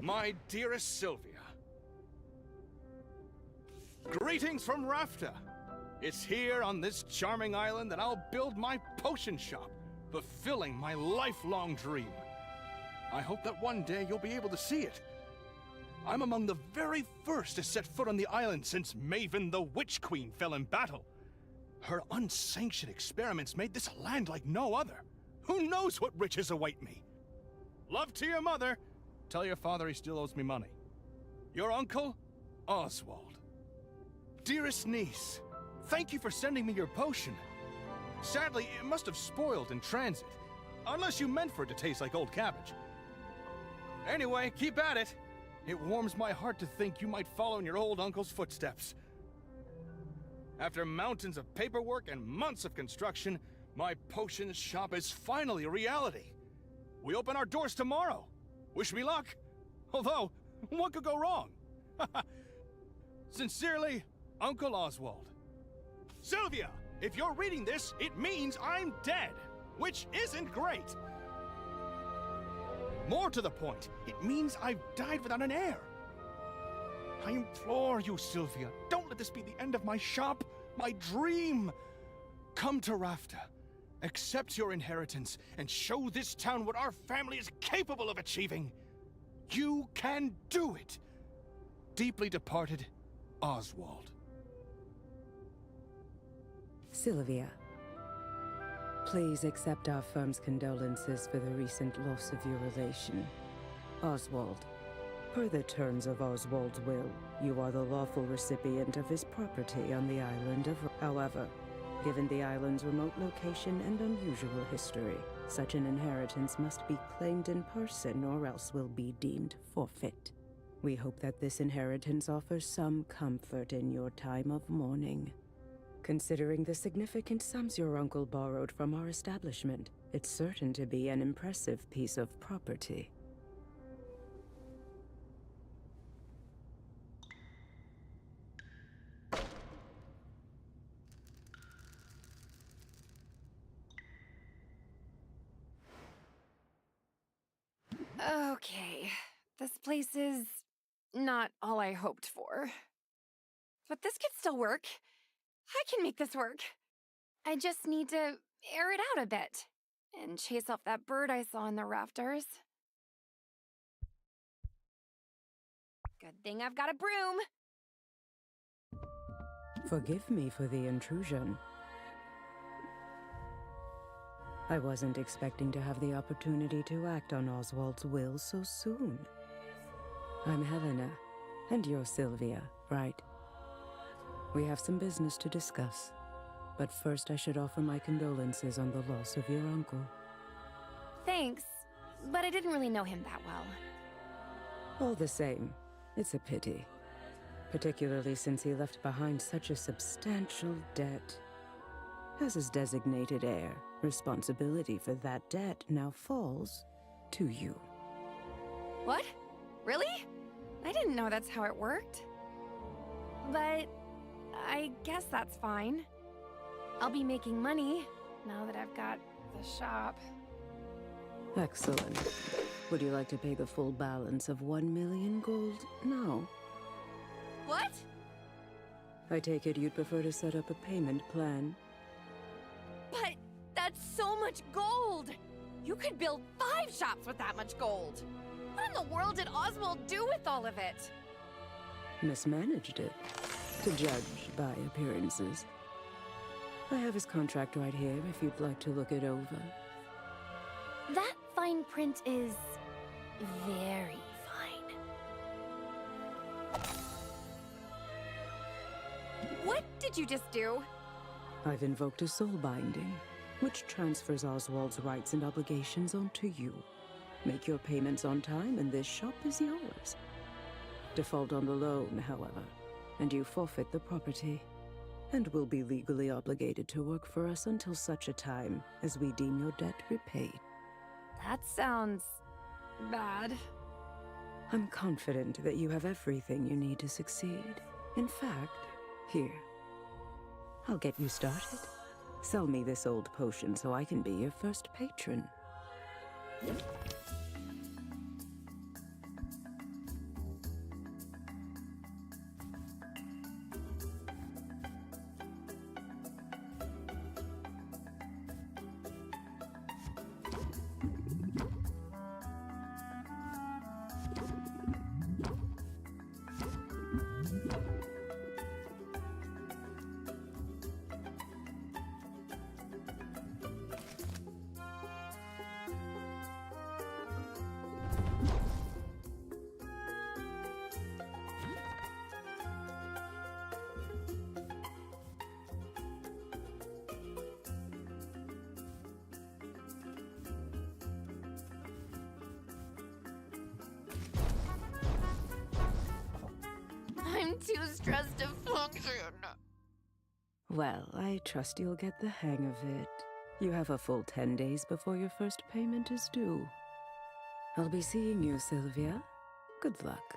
My dearest Sylvia. Greetings from Rafta. It's here on this charming island that I'll build my potion shop, fulfilling my lifelong dream. I hope that one day you'll be able to see it. I'm among the very first to set foot on the island since Maven the Witch Queen fell in battle. Her unsanctioned experiments made this a land like no other. Who knows what riches await me? Love to your mother. Tell your father he still owes me money. Your uncle, Oswald. Dearest niece, thank you for sending me your potion. Sadly, it must have spoiled in transit, unless you meant for it to taste like old cabbage. Anyway, keep at it. It warms my heart to think you might follow in your old uncle's footsteps. After mountains of paperwork and months of construction, my potion shop is finally a reality. We open our doors tomorrow. Wish me luck. Although, what could go wrong? Sincerely, Uncle Oswald. Sylvia, if you're reading this, it means I'm dead, which isn't great. More to the point, it means I've died without an heir. I implore you, Sylvia, don't let this be the end of my shop, my dream. Come to Rafta, accept your inheritance, and show this town what our family is capable of achieving. You can do it. Deeply departed, Oswald. Sylvia, please accept our firm's condolences for the recent loss of your relation. Oswald, per the terms of Oswald's will, you are the lawful recipient of his property on the island of... However, given the island's remote location and unusual history, such an inheritance must be claimed in person or else will be deemed forfeit. We hope that this inheritance offers some comfort in your time of mourning. Considering the significant sums your uncle borrowed from our establishment, it's certain to be an impressive piece of property. Okay, this place is not all I hoped for. But this could still work. I can make this work. I just need to air it out a bit and chase off that bird I saw in the rafters. Good thing I've got a broom. Forgive me for the intrusion. I wasn't expecting to have the opportunity to act on Oswald's will so soon. I'm Helena, and you're Sylvia, right? We have some business to discuss, but first I should offer my condolences on the loss of your uncle. Thanks, but I didn't really know him that well. All the same, it's a pity, particularly since he left behind such a substantial debt. As his designated heir, responsibility for that debt now falls to you. What? Really? I didn't know that's how it worked. But I guess that's fine. I'll be making money now that I've got the shop. Excellent. Would you like to pay the full balance of 1 million gold now? What? I take it you'd prefer to set up a payment plan? But that's so much gold! You could build 5 shops with that much gold! What in the world did Oswald do with all of it? Mismanaged it, to judge by appearances. I have his contract right here if you'd like to look it over. That fine print is very fine. What did you just do? I've invoked a soul binding, which transfers Oswald's rights and obligations onto you. Make your payments on time and this shop is yours. Default on the loan, however, and you forfeit the property, and will be legally obligated to work for us until such a time as we deem your debt repaid. That sounds bad. I'm confident that you have everything you need to succeed. In fact, here, I'll get you started. Sell me this old potion so I can be your first patron. too stressed to function. Well, I trust you'll get the hang of it. You have a full 10 days before your first payment is due. I'll be seeing you, Sylvia. Good luck.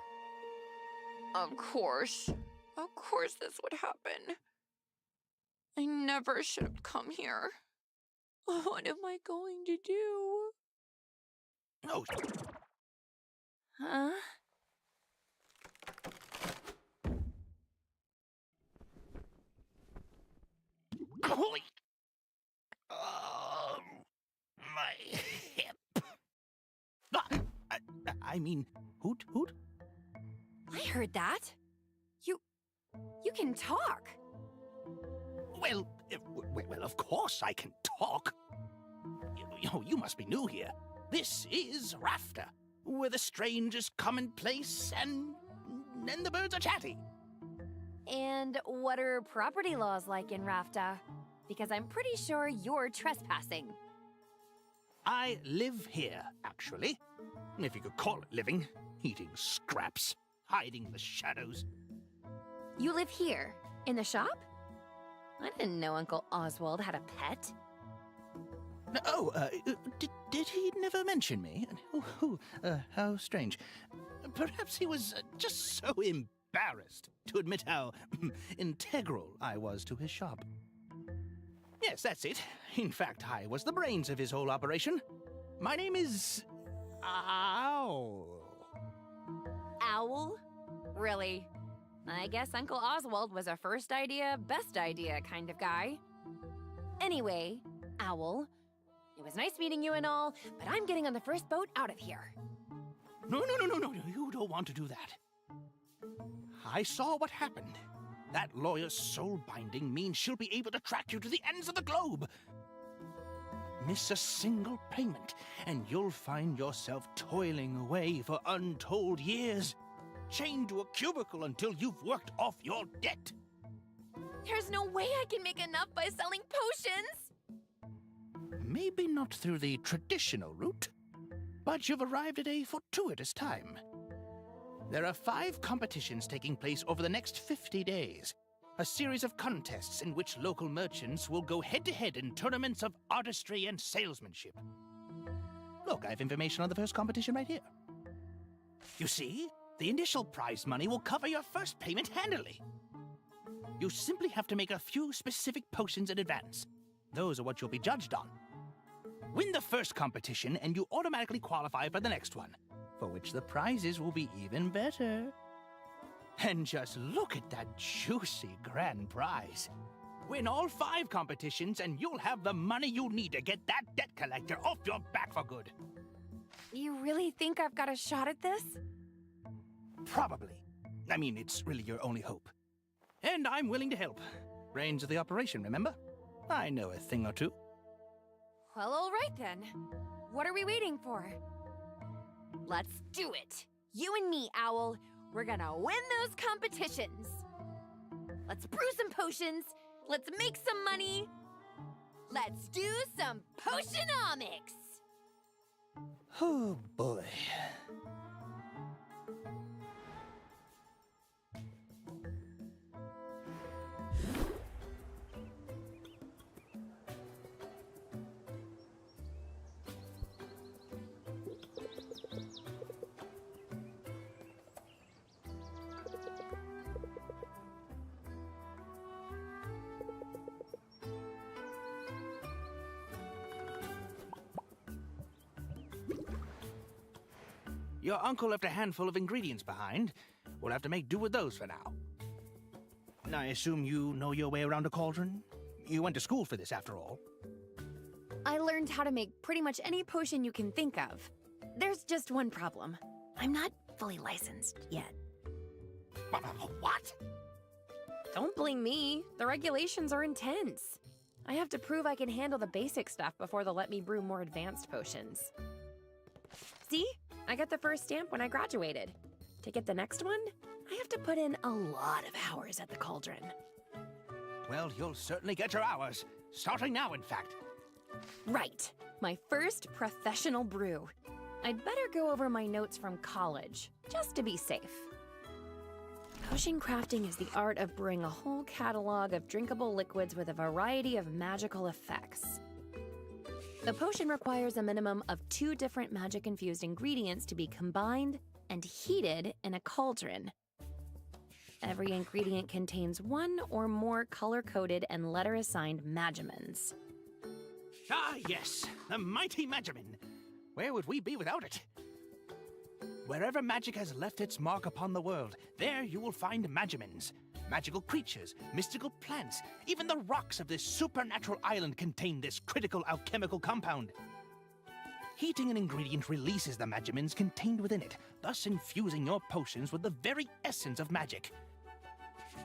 Of course. Of course this would happen. I never should have come here. What am I going to do? Oh, Huh? holy! Oh, my hip. Ah, I mean, hoot, hoot. I heard that. You can talk. Well, well, of course I can talk. You must be new here. This is Rafter, where the strange is commonplace and the birds are chatty. And what are property laws like in Rafta? Because I'm pretty sure you're trespassing. I live here, actually. If you could call it living. Eating scraps, hiding in the shadows. You live here, in the shop? I didn't know Uncle Oswald had a pet. Oh, did he never mention me? How strange. Perhaps he was just so embarrassed to admit how integral I was to his shop. Yes, that's it. In fact, I was the brains of his whole operation. My name is... Owl. Owl? Really? I guess Uncle Oswald was a first idea, best idea kind of guy. Anyway, Owl, it was nice meeting you and all, but I'm getting on the first boat out of here. No, you don't want to do that. I saw what happened. That lawyer's soul binding means she'll be able to track you to the ends of the globe. Miss a single payment, and you'll find yourself toiling away for untold years, chained to a cubicle until you've worked off your debt. There's no way I can make enough by selling potions! Maybe not through the traditional route, but you've arrived at a fortuitous time. There are 5 competitions taking place over the next 50 days. A series of contests in which local merchants will go head-to-head in tournaments of artistry and salesmanship. Look, I have information on the first competition right here. You see, the initial prize money will cover your first payment handily. You simply have to make a few specific potions in advance. Those are what you'll be judged on. Win the first competition and you automatically qualify for the next one, for which the prizes will be even better. And just look at that juicy grand prize. Win all 5 competitions and you'll have the money you'll need to get that debt collector off your back for good. You really think I've got a shot at this? Probably. I mean, it's really your only hope. And I'm willing to help. Brains of the operation, remember? I know a thing or two. Well, all right then. What are we waiting for? Let's do it. You and me, Owl. We're gonna win those competitions. Let's brew some potions. Let's make some money. Let's do some potionomics. Oh, boy. Your uncle left a handful of ingredients behind. We'll have to make do with those for now. I assume you know your way around a cauldron? You went to school for this, after all. I learned how to make pretty much any potion you can think of. There's just one problem. I'm not fully licensed yet. What? Don't blame me. The regulations are intense. I have to prove I can handle the basic stuff before they'll let me brew more advanced potions. See? I got the first stamp when I graduated. To get the next one, I have to put in a lot of hours at the cauldron. Well, you'll certainly get your hours. Starting now, in fact. Right. My first professional brew. I'd better go over my notes from college, just to be safe. Potion crafting is the art of brewing a whole catalog of drinkable liquids with a variety of magical effects. A potion requires a minimum of 2 different magic-infused ingredients to be combined and heated in a cauldron. Every ingredient contains 1 or more color-coded and letter-assigned magimins. Ah, yes, the mighty Magimin. Where would we be without it? Wherever magic has left its mark upon the world, there you will find Magimins. Magical creatures, mystical plants, even the rocks of this supernatural island contain this critical alchemical compound. Heating an ingredient releases the Magimins contained within it, thus infusing your potions with the very essence of magic.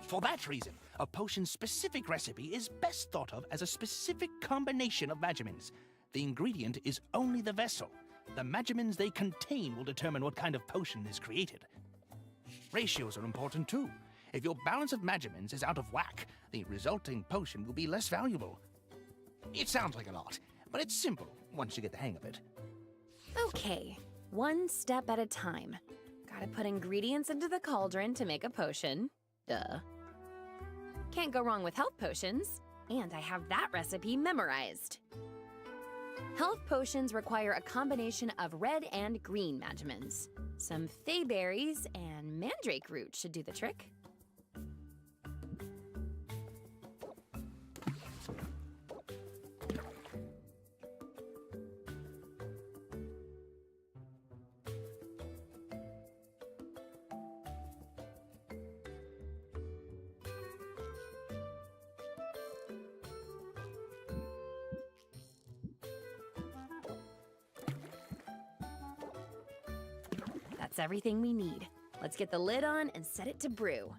For that reason, a potion's specific recipe is best thought of as a specific combination of Magimins. The ingredient is only the vessel. The Magimins they contain will determine what kind of potion is created. Ratios are important too. If your balance of Magimins is out of whack, the resulting potion will be less valuable. It sounds like a lot, but it's simple once you get the hang of it. Okay, 1 step at a time. Gotta put ingredients into the cauldron to make a potion. Duh. Can't go wrong with health potions, and I have that recipe memorized. Health potions require a combination of red and green Magimins. Some fey berries and mandrake root should do the trick. That's everything we need. Let's get the lid on and set it to brew.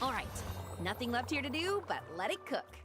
All right, nothing left here to do but let it cook.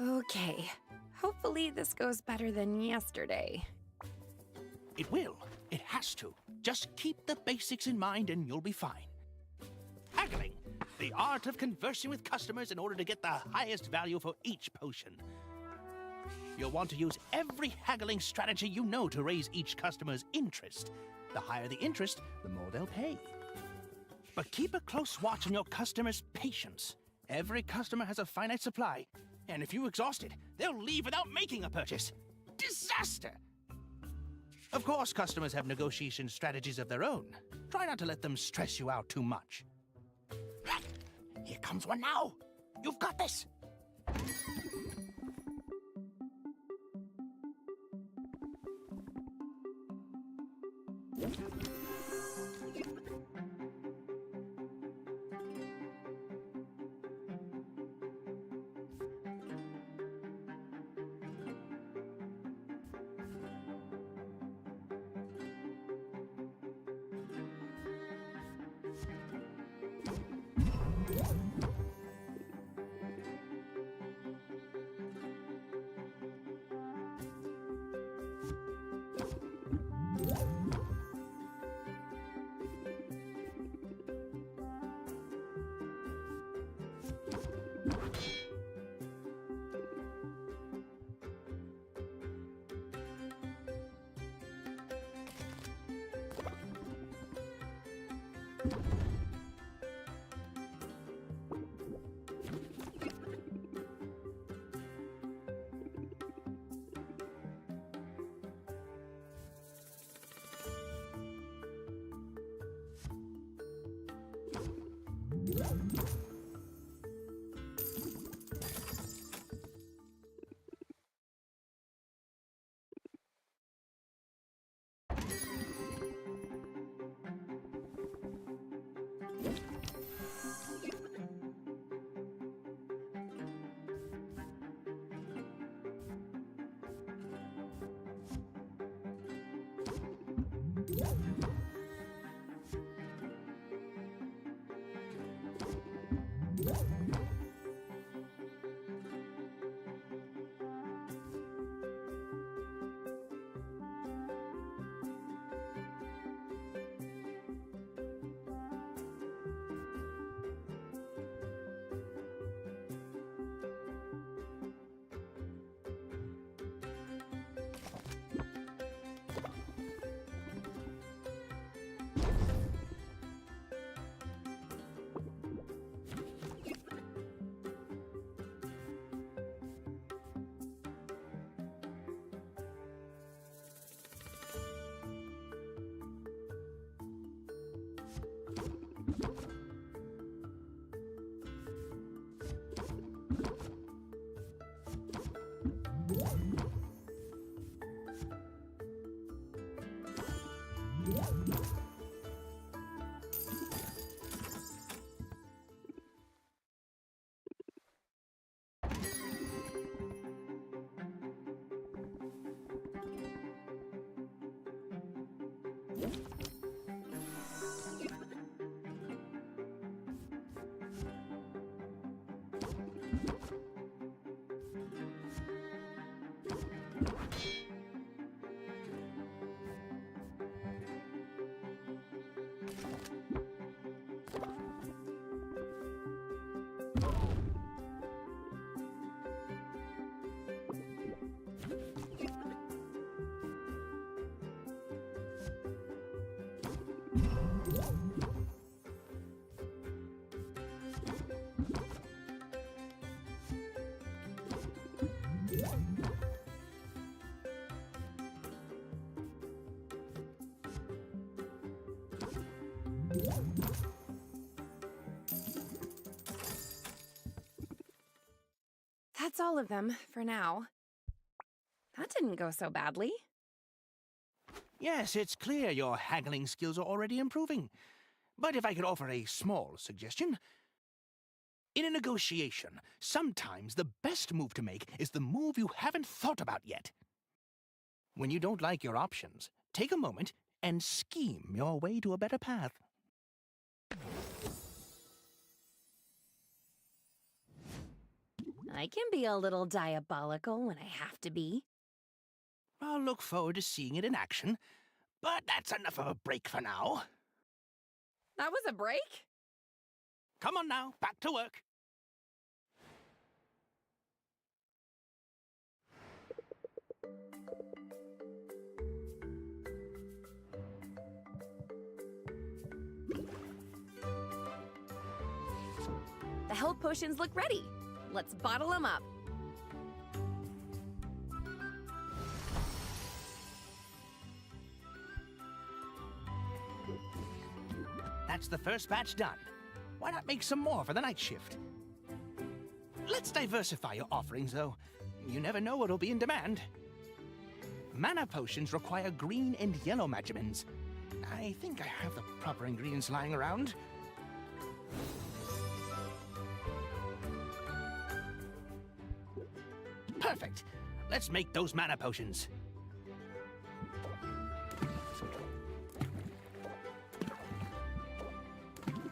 Okay, hopefully this goes better than yesterday. It will. It has to. Just keep the basics in mind and you'll be fine. Haggling, the art of conversing with customers in order to get the highest value for each potion. You'll want to use every haggling strategy you know to raise each customer's interest. The higher the interest, the more they'll pay. But keep a close watch on your customers' patience. Every customer has a finite supply, and if you exhaust it, they'll leave without making a purchase. Disaster! Of course, customers have negotiation strategies of their own. Try not to let them stress you out too much. Here comes one now. You've got this. That's all of them, for now. That didn't go so badly. Yes, it's clear your haggling skills are already improving. But if I could offer a small suggestion. In a negotiation, sometimes the best move to make is the move you haven't thought about yet. When you don't like your options, take a moment and scheme your way to a better path. I can be a little diabolical when I have to be. I'll look forward to seeing it in action, but that's enough of a break for now. That was a break? Come on now, back to work. The health potions look ready. Let's bottle them up. That's the first batch done. Why not make some more for the night shift? Let's diversify your offerings, though. You never know what'll be in demand. Mana potions require green and yellow magimins. I think I have the proper ingredients lying around. Perfect. Let's make those mana potions.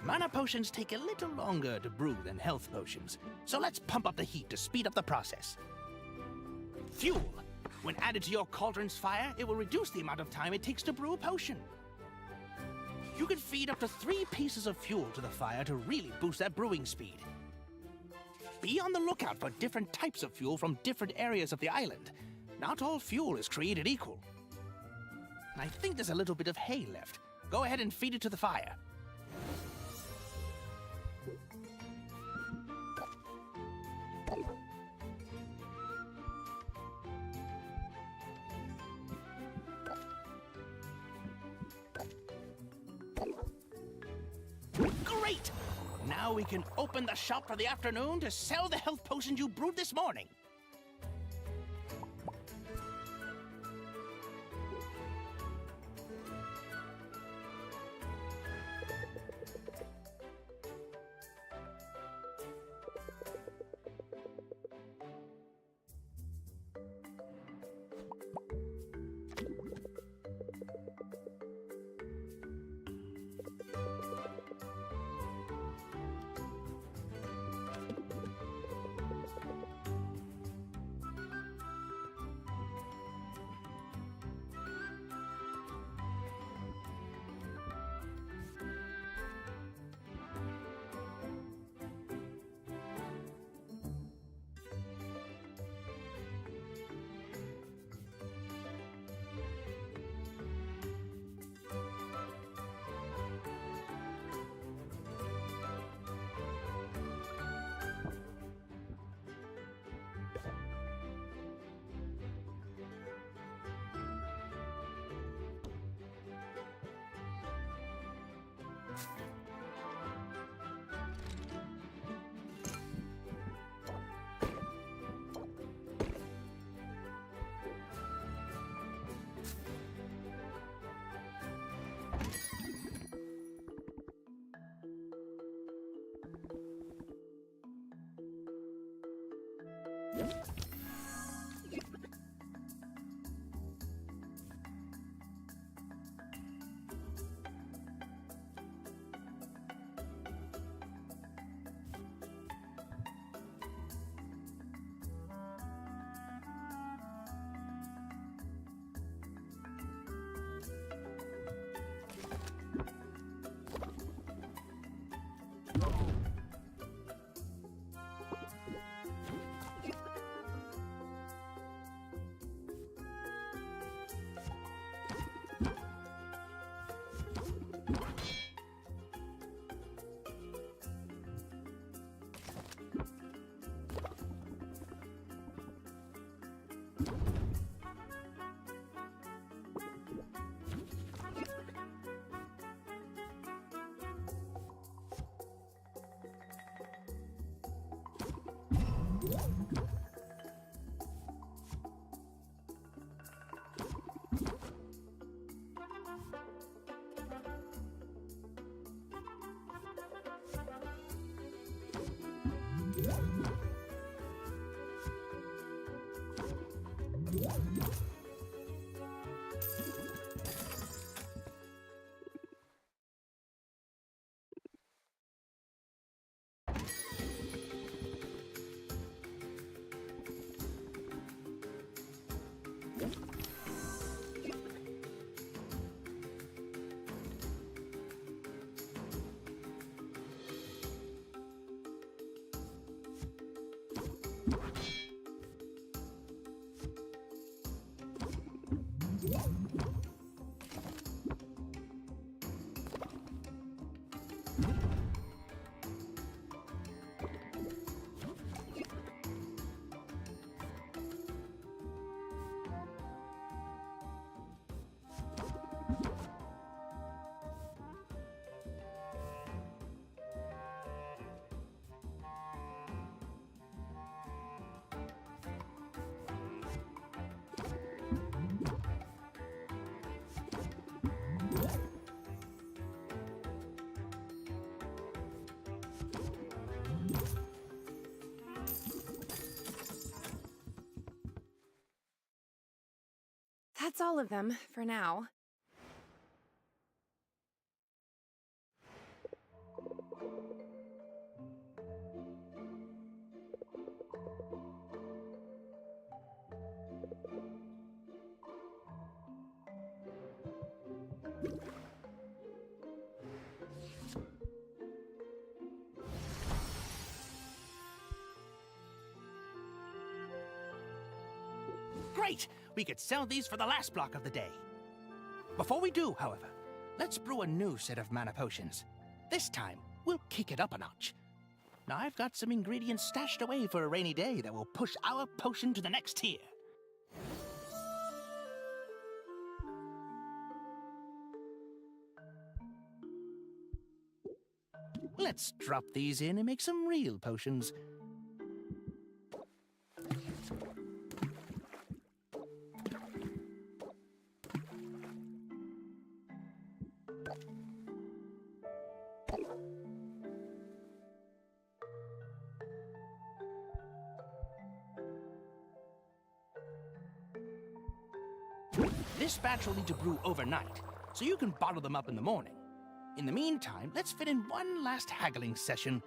Mana potions take a little longer to brew than health potions, so let's pump up the heat to speed up the process. Fuel. When added to your cauldron's fire, it will reduce the amount of time it takes to brew a potion. You can feed up to 3 pieces of fuel to the fire to really boost that brewing speed. Be on the lookout for different types of fuel from different areas of the island. Not all fuel is created equal. I think there's a little bit of hay left. Go ahead and feed it to the fire. Great! Now we can open the shop for the afternoon to sell the health potions you brewed this morning. That's all of them, for now. Great! We could sell these for the last block of the day. Before we do, however, let's brew a new set of mana potions. This time, we'll kick it up a notch. Now, I've got some ingredients stashed away for a rainy day that will push our potion to the next tier. Let's Let's drop these in and make some real potions. This batch will need to brew overnight, so you can bottle them up in the morning. In the meantime, let's fit in one last haggling session.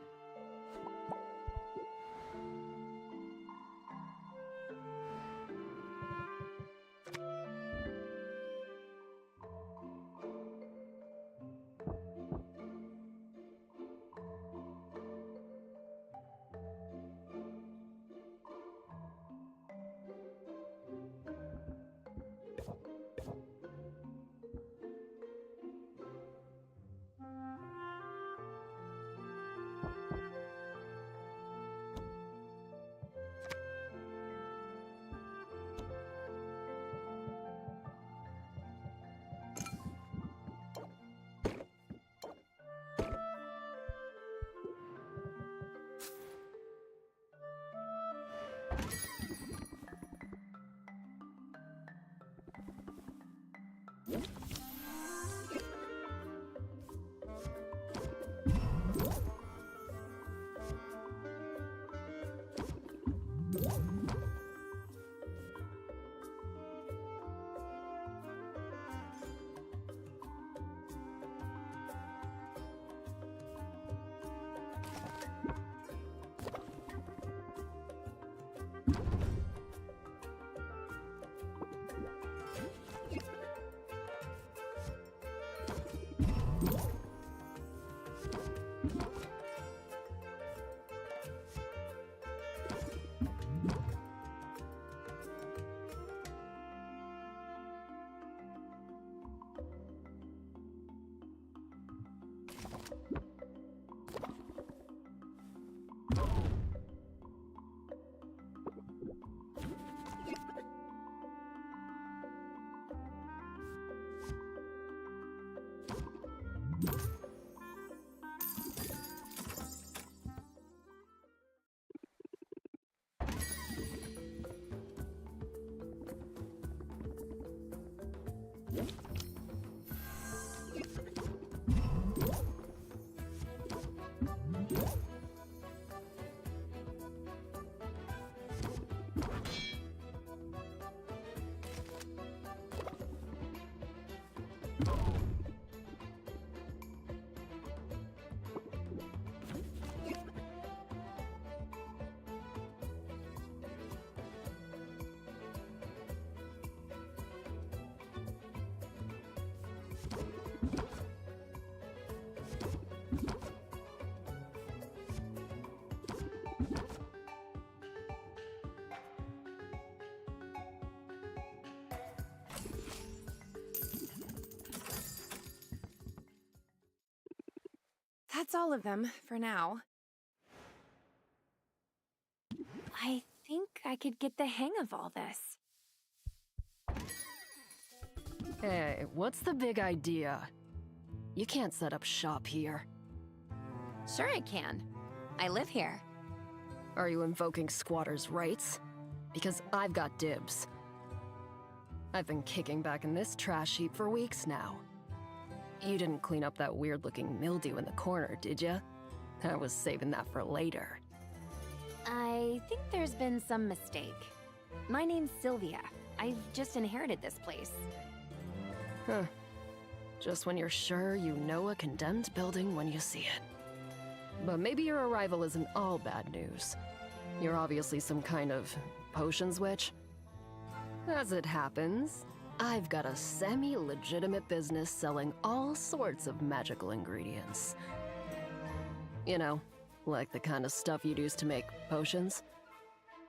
That's all of them, for now. I think I could get the hang of all this. Hey, what's the big idea? You can't set up shop here. Sure I can. I live here. Are you invoking squatters' rights? Because I've got dibs. I've been kicking back in this trash heap for weeks now. You didn't clean up that weird-looking mildew in the corner, did ya? I was saving that for later. I think there's been some mistake. My name's Sylvia. I've just inherited this place. Huh. Just when you're sure you know a condemned building when you see it. But maybe your arrival isn't all bad news. You're obviously some kind of potions witch. As it happens, I've got a semi-legitimate business selling all sorts of magical ingredients. You know, like the kind of stuff you'd use to make potions.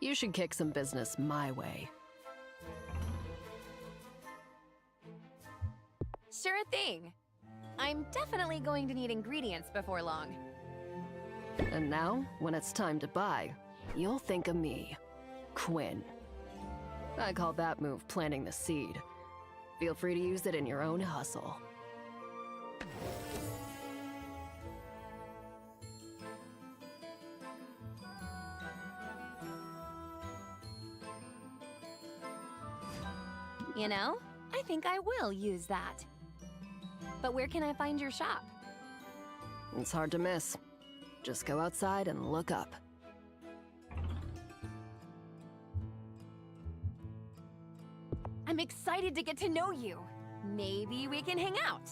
You should kick some business my way. Sure thing. I'm definitely going to need ingredients before long. And now, when it's time to buy, you'll think of me, Quinn. I call that move planting the seed. Feel free to use it in your own hustle. You know, I think I will use that. But where can I find your shop? It's hard to miss. Just go outside and look up. I'm excited to get to know you. Maybe we can hang out.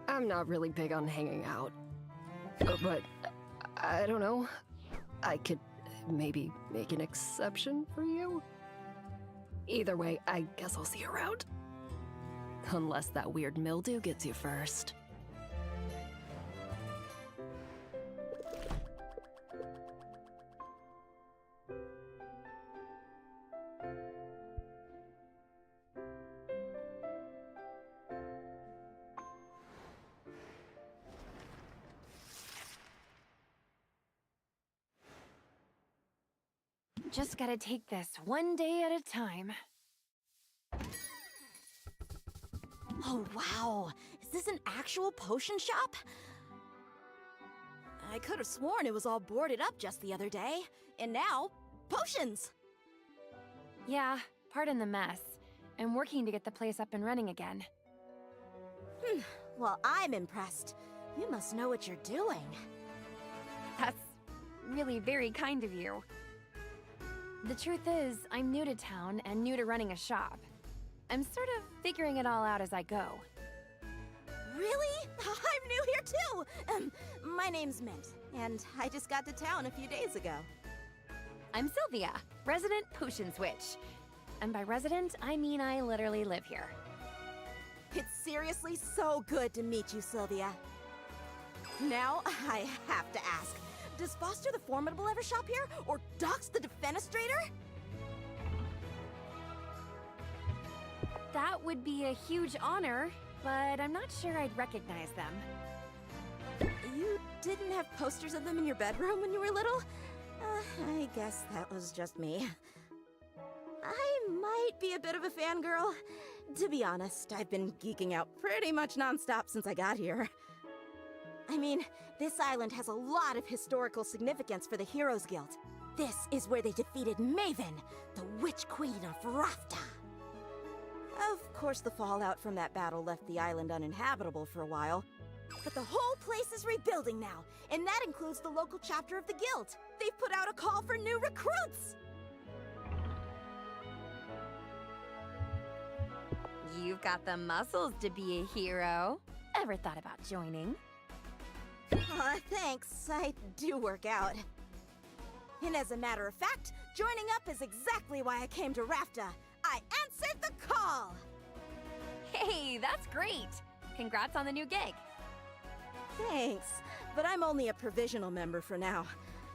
I'm not really big on hanging out. But, I don't know. I could maybe make an exception for you? Either way, I guess I'll see you around. Unless that weird mildew gets you first. Just gotta take this one day at a time. Oh, wow. Is this an actual potion shop? I could have sworn it was all boarded up just the other day. And now, potions! Yeah, pardon the mess. I'm working to get the place up and running again. Well, I'm impressed. You must know what you're doing. That's really very kind of you. The truth is, I'm new to town and new to running a shop. I'm sort of figuring it all out as I go. Really? I'm new here too! My name's Mint, and I just got to town a few days ago. I'm Sylvia, resident potion switch. And by resident, I mean I literally live here. It's seriously so good to meet you, Sylvia. Now, I have to ask, does Foster the Formidable ever shop here? Or Dox the Defenestrator? That would be a huge honor, but I'm not sure I'd recognize them. You didn't have posters of them in your bedroom when you were little? I guess that was just me. I might be a bit of a fangirl. To be honest, I've been geeking out pretty much nonstop since I got here. I mean, this island has a lot of historical significance for the Heroes Guild. This is where they defeated Maven, the Witch Queen of Rafta. Of course, the fallout from that battle left the island uninhabitable for a while. But the whole place is rebuilding now, and that includes the local chapter of the guild. They've put out a call for new recruits! You've got the muscles to be a hero. Ever thought about joining? Thanks. I do work out. And as a matter of fact, joining up is exactly why I came to Rafta. I answered the call! Hey, that's great! Congrats on the new gig. Thanks, but I'm only a provisional member for now.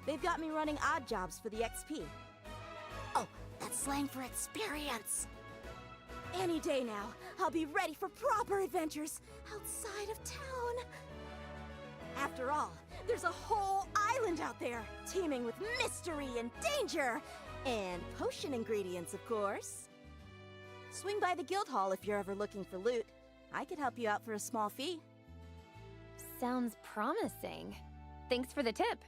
They've got me running odd jobs for the XP. Oh, that's slang for experience. Any day now, I'll be ready for proper adventures outside of town. After all, there's a whole island out there, teeming with mystery and danger. And potion ingredients, of course. Swing by the guild hall if you're ever looking for loot. I could help you out for a small fee. Sounds promising. Thanks for the tip.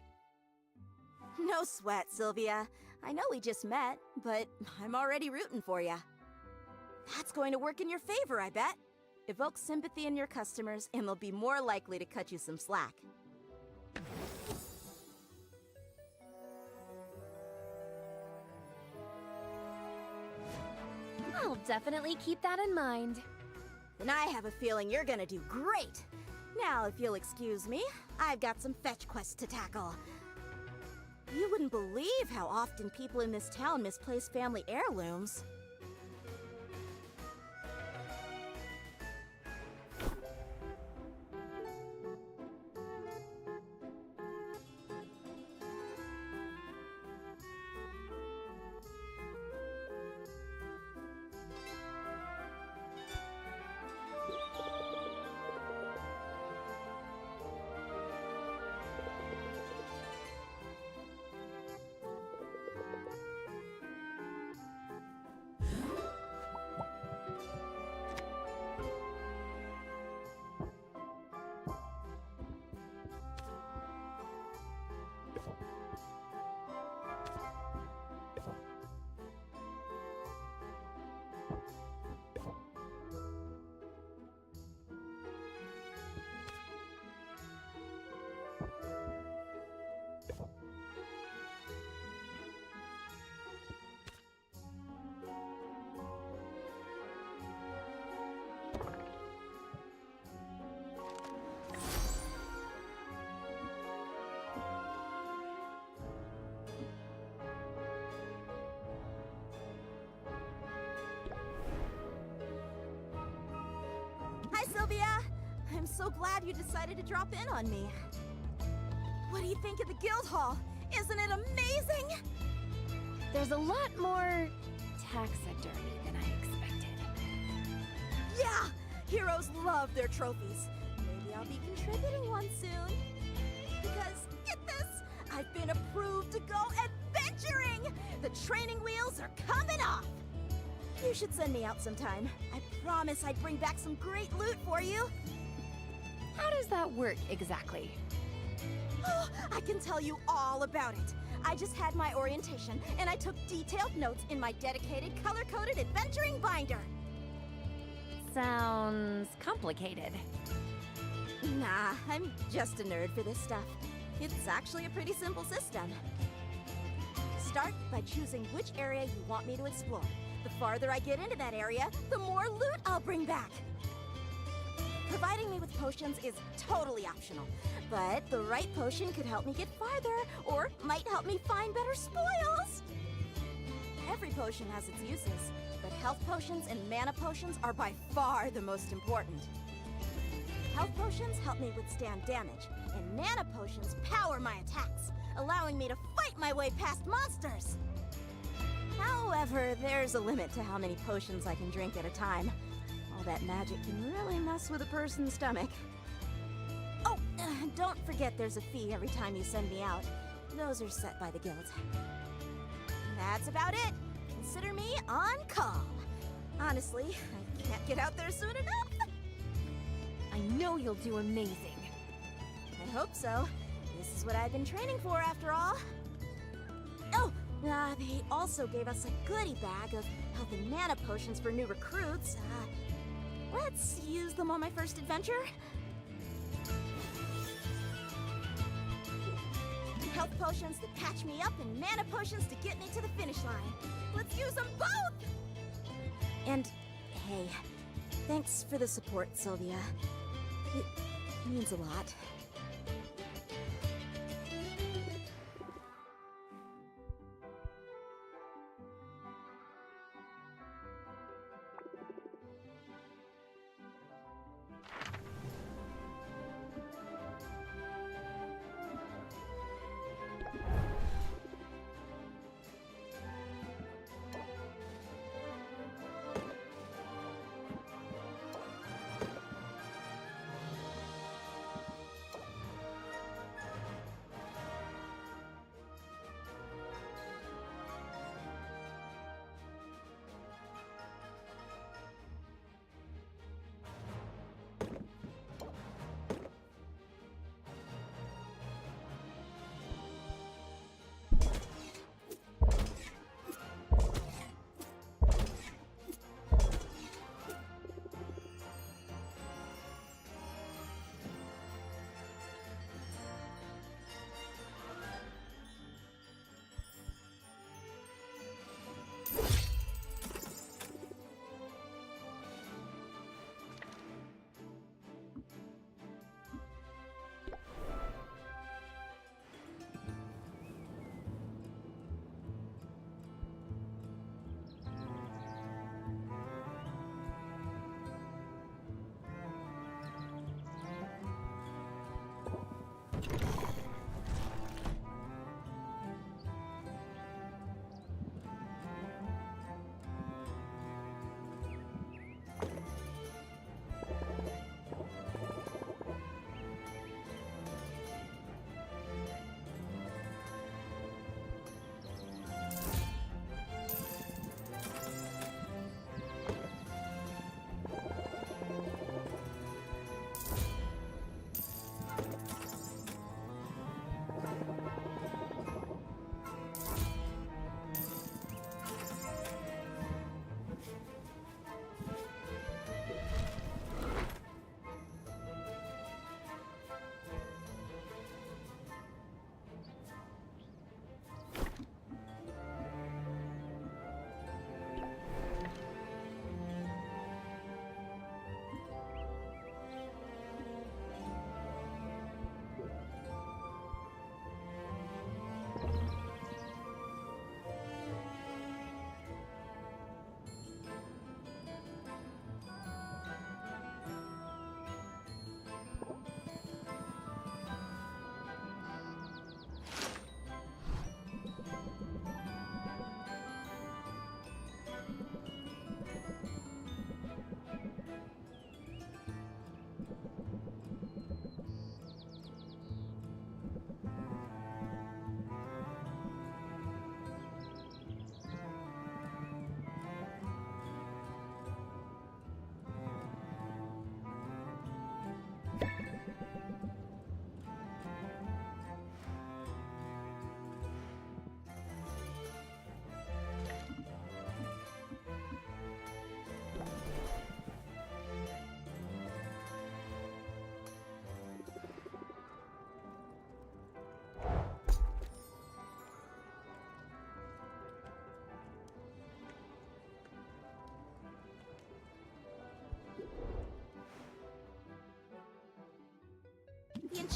No sweat, Sylvia. I know we just met, but I'm already rooting for you. That's going to work in your favor, I bet. Evoke sympathy in your customers, and they'll be more likely to cut you some slack. I'll definitely keep that in mind. Then I have a feeling you're gonna do great. Now, if you'll excuse me, I've got some fetch quests to tackle. You wouldn't believe how often people in this town misplace family heirlooms. Sylvia! I'm so glad you decided to drop in on me. What do you think of the guild hall? Isn't it amazing? There's a lot more taxidermy than I expected. Yeah! Heroes love their trophies. Maybe I'll be contributing one soon. Because, get this! I've been approved to go adventuring! The training wheels are coming off! You should send me out sometime. I promise I'd bring back some great loot for you. How does that work exactly? Oh, I can tell you all about it. I just had my orientation, and I took detailed notes in my dedicated color-coded adventuring binder. Sounds complicated. Nah, I'm just a nerd for this stuff. It's actually a pretty simple system. Start by choosing which area you want me to explore. The farther I get into that area, the more loot I'll bring back. Providing me with potions is totally optional, but the right potion could help me get farther, or might help me find better spoils. Every potion has its uses, but health potions and mana potions are by far the most important. Health potions help me withstand damage, and mana potions power my attacks, allowing me to fight my way past monsters. However, there's a limit to how many potions I can drink at a time. All that magic can really mess with a person's stomach. Oh, don't forget there's a fee every time you send me out. Those are set by the guild. That's about it. Consider me on call. Honestly, I can't get out there soon enough. I know you'll do amazing. I hope so. This is what I've been training for, after all. Oh, they also gave us a goodie bag of health and mana potions for new recruits. Let's use them on my first adventure. Health potions to patch me up and mana potions to get me to the finish line. Let's use them both! And, hey, thanks for the support, Sylvia. It means a lot.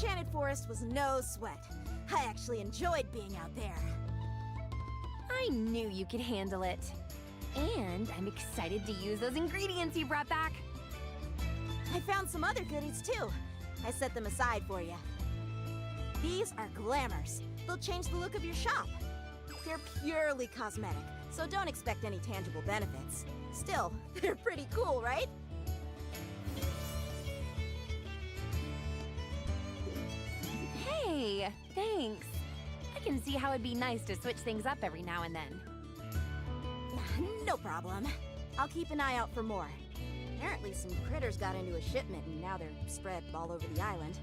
Enchanted Forest was no sweat. I actually enjoyed being out there. I knew you could handle it. And I'm excited to use those ingredients you brought back. I found some other goodies too. I set them aside for you. These are glamours. They'll change the look of your shop. They're purely cosmetic, so don't expect any tangible benefits. Still, they're pretty cool, right? Hey, thanks. I can see how it'd be nice to switch things up every now and then. No problem. I'll keep an eye out for more. Apparently some critters got into a shipment and now they're spread all over the island.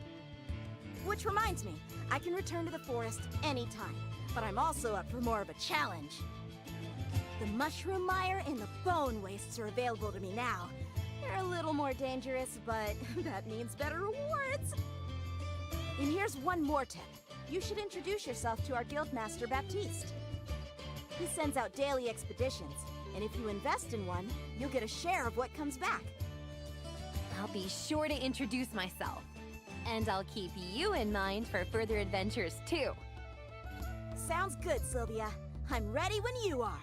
Which reminds me, I can return to the forest anytime, but I'm also up for more of a challenge. The mushroom mire and the bone wastes are available to me now. They're a little more dangerous, but that means better rewards. And here's one more tip. You should introduce yourself to our guildmaster, Baptiste. He sends out daily expeditions, and if you invest in one, you'll get a share of what comes back. I'll be sure to introduce myself. And I'll keep you in mind for further adventures, too. Sounds good, Sylvia. I'm ready when you are.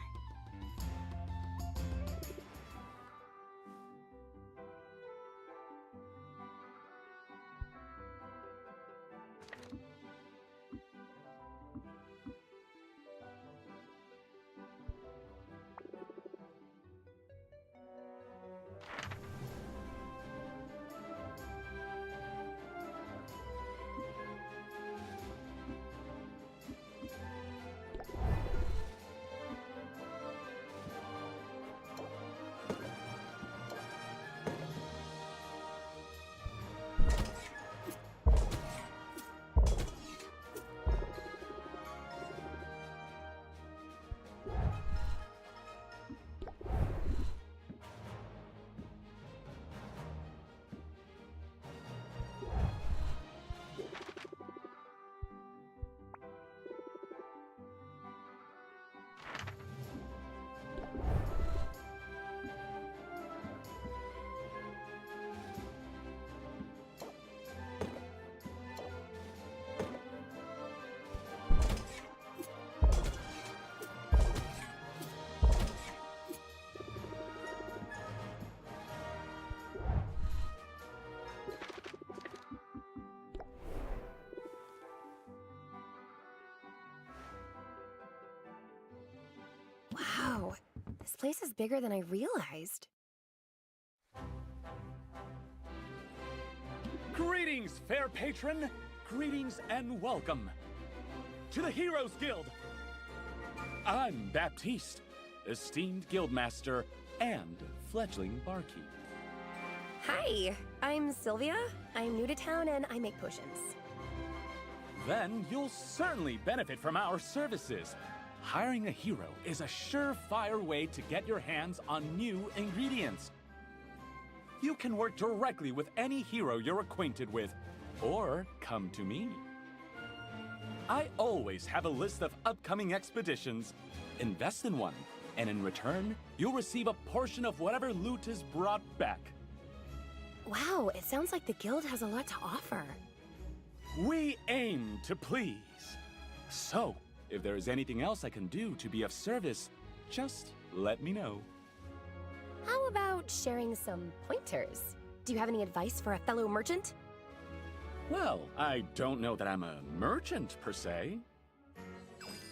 Wow, this place is bigger than I realized. Greetings, fair patron! Greetings and welcome to the Heroes Guild! I'm Baptiste, esteemed guildmaster and fledgling barkeep. Hi, I'm Sylvia. I'm new to town and I make potions. Then you'll certainly benefit from our services. Hiring a hero is a surefire way to get your hands on new ingredients. You can work directly with any hero you're acquainted with, or come to me. I always have a list of upcoming expeditions. Invest in one, and in return, you'll receive a portion of whatever loot is brought back. Wow, it sounds like the guild has a lot to offer. We aim to please. So, if there is anything else I can do to be of service, just let me know. How about sharing some pointers? Do you have any advice for a fellow merchant? Well, I don't know that I'm a merchant, per se.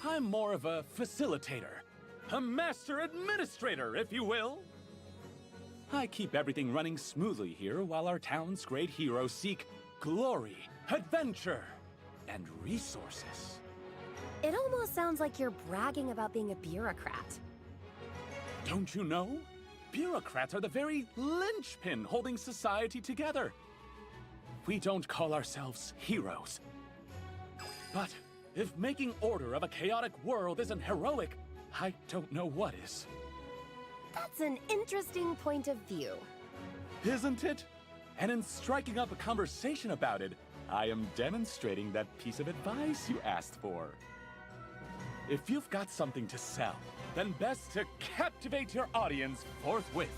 I'm more of a facilitator. A master administrator, if you will. I keep everything running smoothly here while our town's great heroes seek glory, adventure, and resources. It almost sounds like you're bragging about being a bureaucrat. Don't you know? Bureaucrats are the very linchpin holding society together. We don't call ourselves heroes. But if making order of a chaotic world isn't heroic, I don't know what is. That's an interesting point of view. Isn't it? And in striking up a conversation about it, I am demonstrating that piece of advice you asked for. If you've got something to sell, then best to captivate your audience forthwith.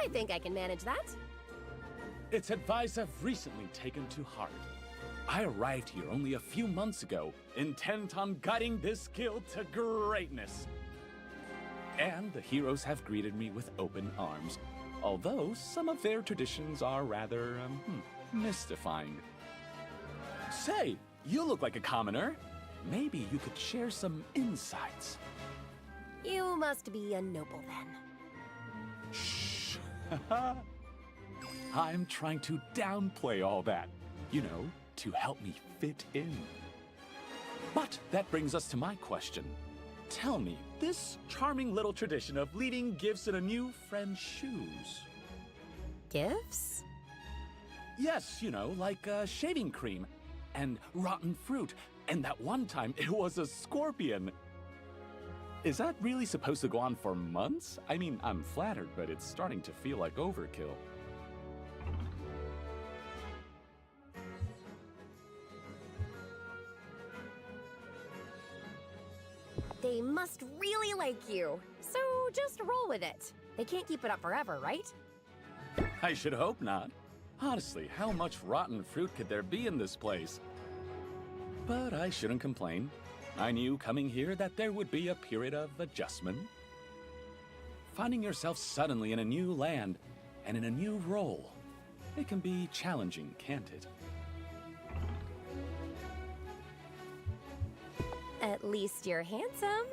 I think I can manage that. It's advice I've recently taken to heart. I arrived here only a few months ago, intent on guiding this guild to greatness. And the heroes have greeted me with open arms, although some of their traditions are rather, mystifying. Say, you look like a commoner. Maybe you could share some insights. You must be a noble then. Shh. I'm trying to downplay all that, to help me fit in. But that brings us to my question. Tell me, this charming little tradition of leaving gifts in a new friend's shoes. Gifts? Yes, like shaving cream and rotten fruit, and that one time it was a scorpion. Is that really supposed to go on for months? I mean, I'm flattered, but it's starting to feel like overkill. They must really like you. So just roll with it. They can't keep it up forever, right? I should hope not. Honestly, how much rotten fruit could there be in this place? But I shouldn't complain. I knew coming here that there would be a period of adjustment. Finding yourself suddenly in a new land and in a new role, it can be challenging, can't it? At least you're handsome.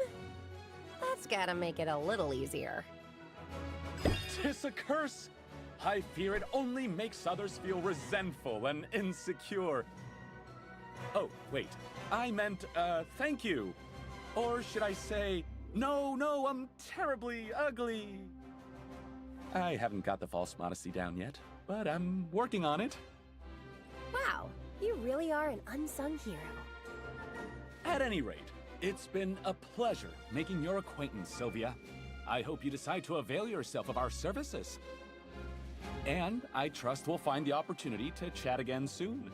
That's gotta make it a little easier. 'Tis a curse! I fear it only makes others feel resentful and insecure. Oh, wait. I meant, thank you. Or should I say, no, I'm terribly ugly. I haven't got the false modesty down yet, but I'm working on it. Wow, you really are an unsung hero. At any rate, it's been a pleasure making your acquaintance, Sylvia. I hope you decide to avail yourself of our services. And I trust we'll find the opportunity to chat again soon.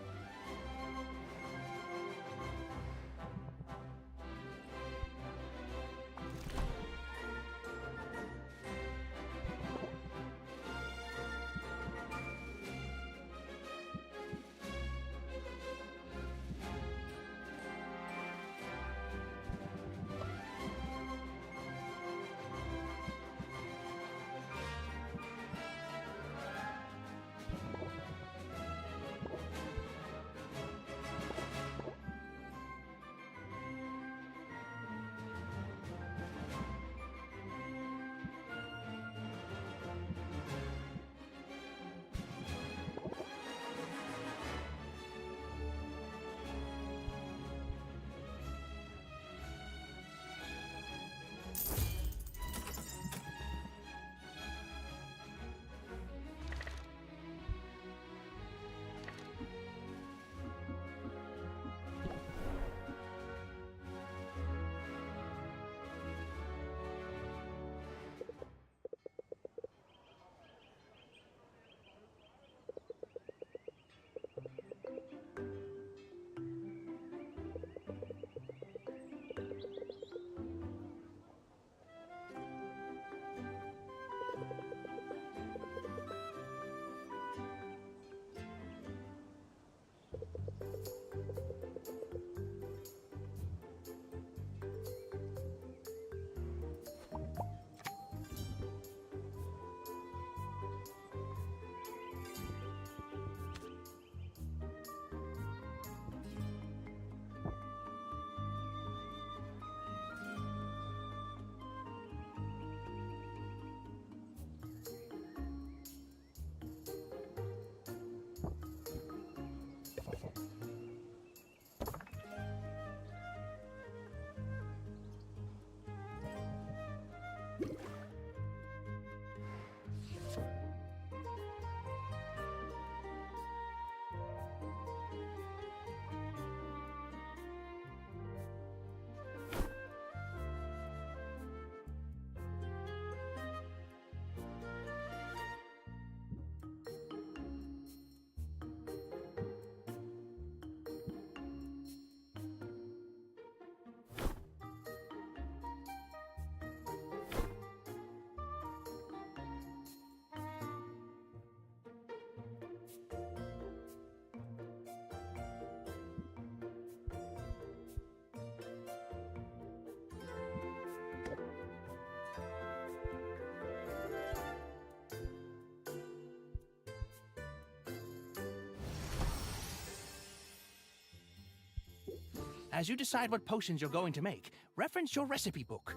As you decide what potions you're going to make, reference your recipe book.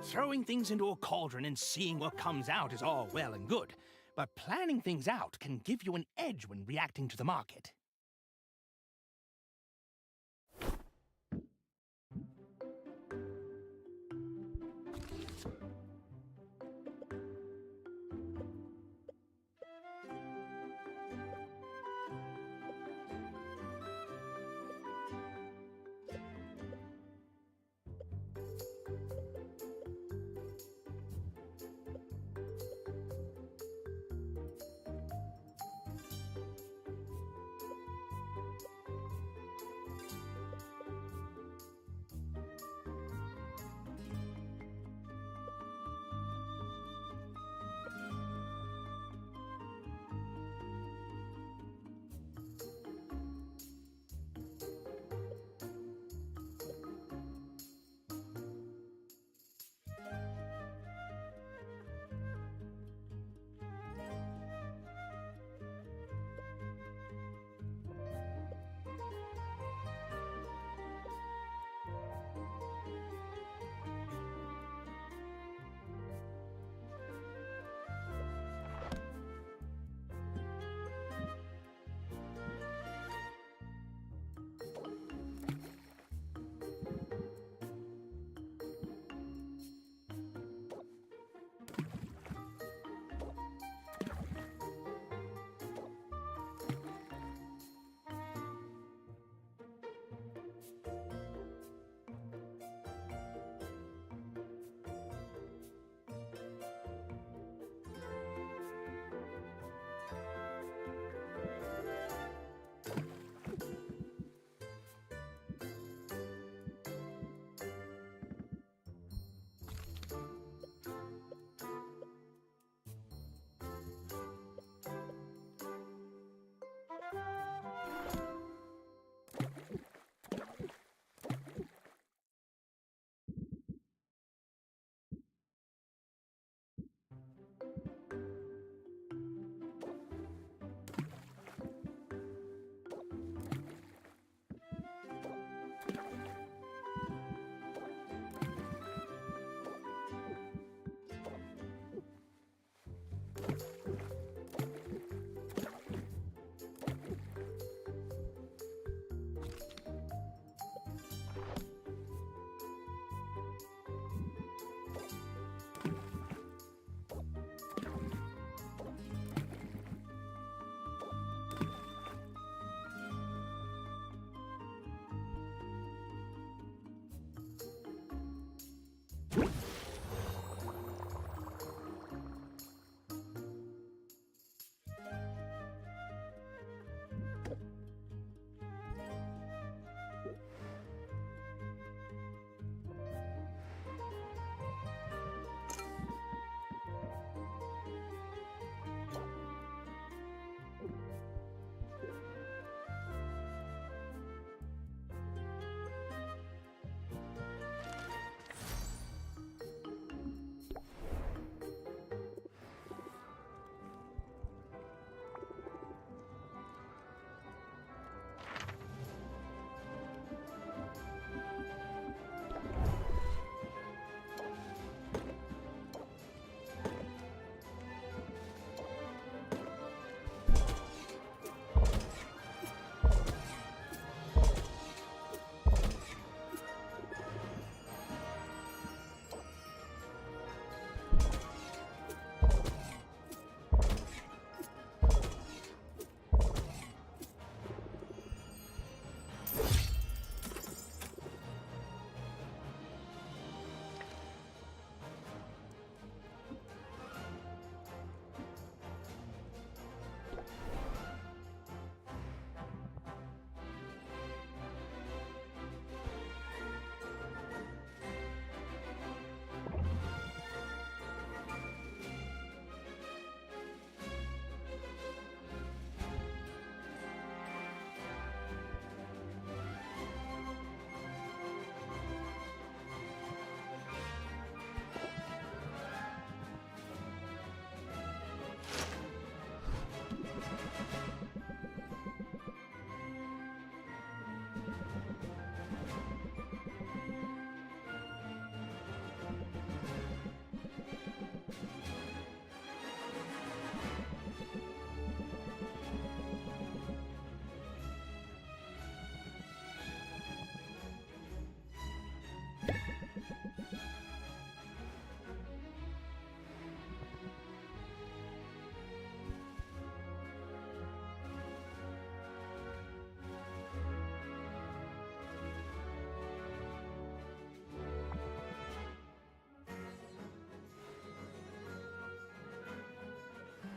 Throwing things into a cauldron and seeing what comes out is all well and good, but planning things out can give you an edge when reacting to the market.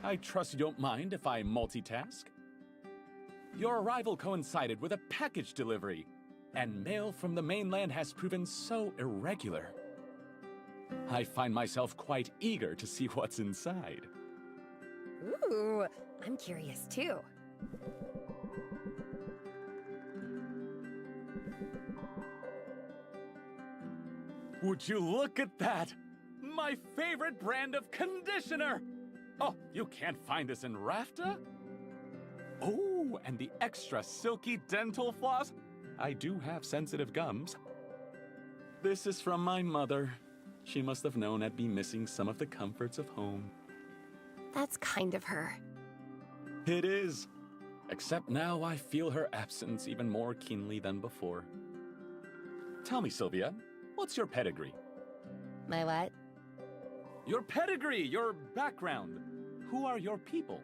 I trust you don't mind if I multitask? Your arrival coincided with a package delivery, and mail from the mainland has proven so irregular. I find myself quite eager to see what's inside. Ooh, I'm curious too. Would you look at that? My favorite brand of conditioner! Oh, you can't find this in Rafta? Oh, and the extra silky dental floss? I do have sensitive gums. This is from my mother. She must have known I'd be missing some of the comforts of home. That's kind of her. It is. Except now I feel her absence even more keenly than before. Tell me, Sylvia, what's your pedigree? My what? Your pedigree, your background. Who are your people?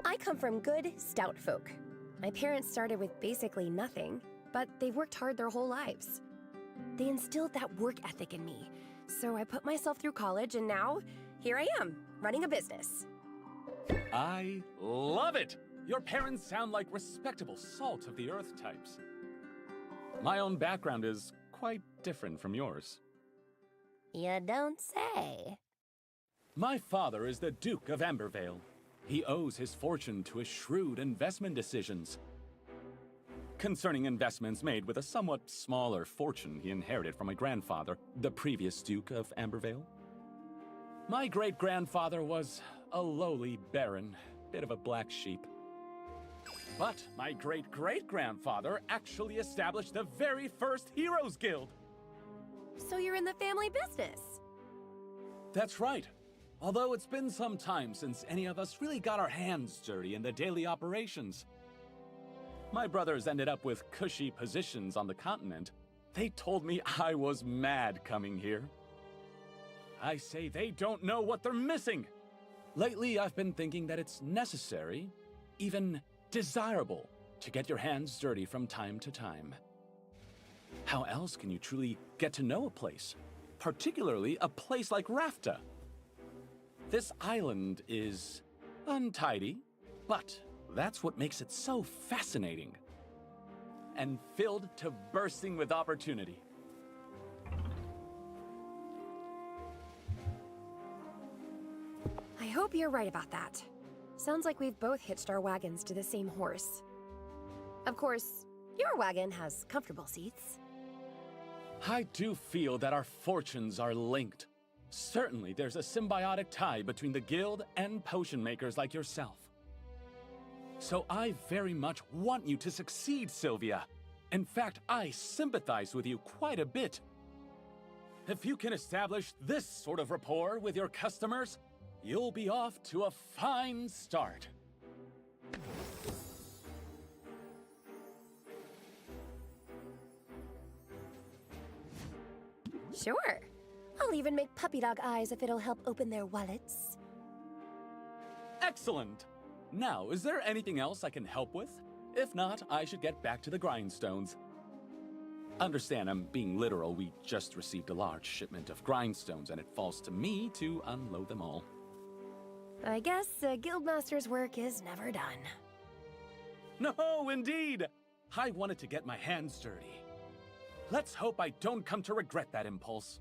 I come from good, stout folk. My parents started with basically nothing, but they've worked hard their whole lives. They instilled that work ethic in me, so I put myself through college and now, here I am, running a business. I love it! Your parents sound like respectable salt of the earth types. My own background is quite different from yours. You don't say. My father is the Duke of Ambervale. He owes his fortune to his shrewd investment decisions. Concerning investments made with a somewhat smaller fortune he inherited from my grandfather, the previous Duke of Ambervale. My great-grandfather was a lowly baron, bit of a black sheep. But my great-great-grandfather actually established the very first Heroes Guild. So you're in the family business? That's right. Although it's been some time since any of us really got our hands dirty in the daily operations. My brothers ended up with cushy positions on the continent. They told me I was mad coming here. I say they don't know what they're missing. Lately, I've been thinking that it's necessary, even desirable, to get your hands dirty from time to time. How else can you truly get to know a place? Particularly a place like Rafta. This island is untidy, but that's what makes it so fascinating. And filled to bursting with opportunity. I hope you're right about that. Sounds like we've both hitched our wagons to the same horse. Of course, your wagon has comfortable seats. I do feel that our fortunes are linked. Certainly, there's a symbiotic tie between the guild and potion makers like yourself. So I very much want you to succeed, Sylvia. In fact, I sympathize with you quite a bit. If you can establish this sort of rapport with your customers, you'll be off to a fine start. Sure. I'll even make puppy dog eyes if it'll help open their wallets. Excellent! Now, is there anything else I can help with? If not, I should get back to the grindstones. Understand, I'm being literal. We just received a large shipment of grindstones, and it falls to me to unload them all. I guess a guildmaster's work is never done. No, indeed! I wanted to get my hands dirty. Let's hope I don't come to regret that impulse.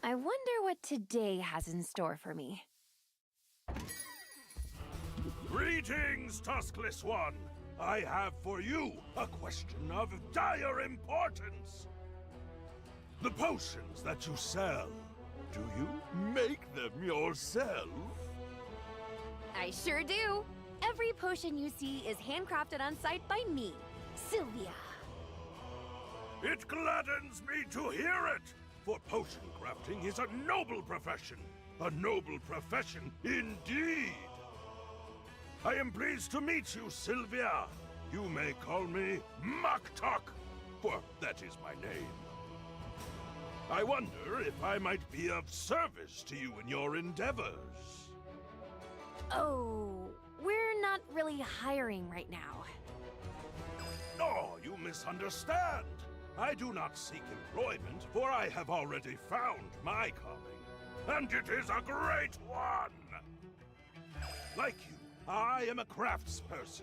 I wonder what today has in store for me. Greetings, Tuskless One! I have for you a question of dire importance. The potions that you sell, do you make them yourself? I sure do. Every potion you see is handcrafted on site by me, Sylvia. It gladdens me to hear it, for potion crafting is a noble profession. A noble profession indeed. I am pleased to meet you, Sylvia. You may call me Maktok, for that is my name. I wonder if I might be of service to you in your endeavors. Oh, we're not really hiring right now. Oh, you misunderstand. I do not seek employment, for I have already found my calling, and it is a great one. Like you, I am a craftsperson.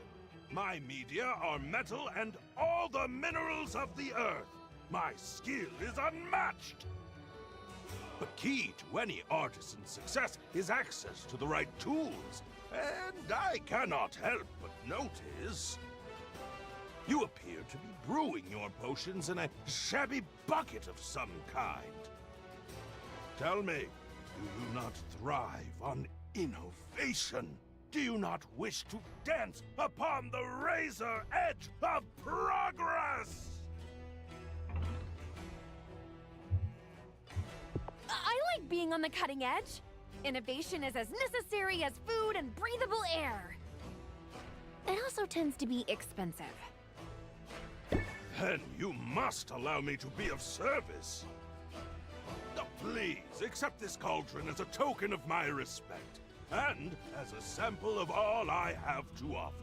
My media are metal and all the minerals of the earth. My skill is unmatched. The key to any artisan's success is access to the right tools, and I cannot help but notice you appear to be brewing your potions in a shabby bucket of some kind. Tell me, do you not thrive on innovation? Do you not wish to dance upon the razor edge of progress? I like being on the cutting edge. Innovation is as necessary as food and breathable air. It also tends to be expensive. Then you must allow me to be of service. Oh, please, accept this cauldron as a token of my respect, and as a sample of all I have to offer.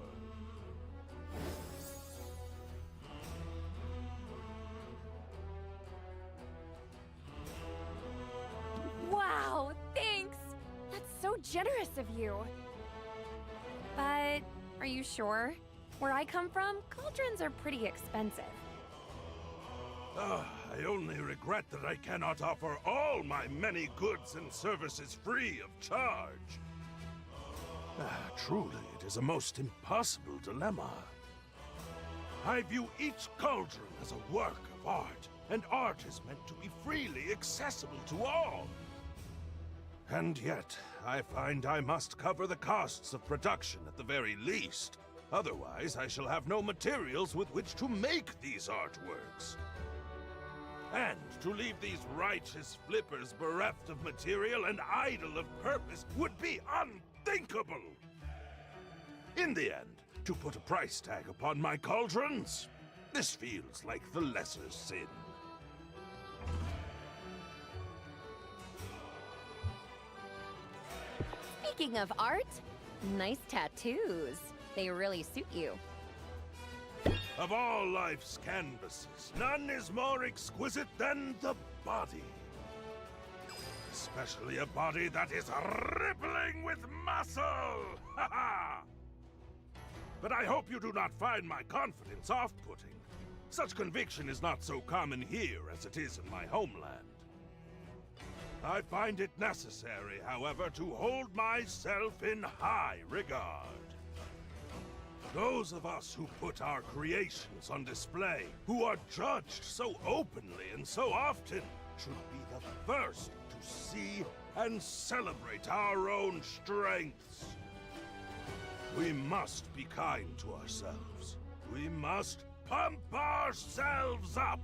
Wow, thanks! That's so generous of you. But are you sure? Where I come from, cauldrons are pretty expensive. I only regret that I cannot offer all my many goods and services free of charge. Truly, it is a most impossible dilemma. I view each cauldron as a work of art, and art is meant to be freely accessible to all. And yet, I find I must cover the costs of production at the very least. Otherwise, I shall have no materials with which to make these artworks. And to leave these righteous flippers bereft of material and idle of purpose would be unthinkable! In the end, to put a price tag upon my cauldrons, this feels like the lesser sin. Speaking of art, nice tattoos. They really suit you. Of all life's canvases, none is more exquisite than the body. Especially a body that is rippling with muscle! Ha ha! But I hope you do not find my confidence off-putting. Such conviction is not so common here as it is in my homeland. I find it necessary, however, to hold myself in high regard. Those of us who put our creations on display, who are judged so openly and so often, should be the first to see and celebrate our own strengths. We must be kind to ourselves. We must pump ourselves up.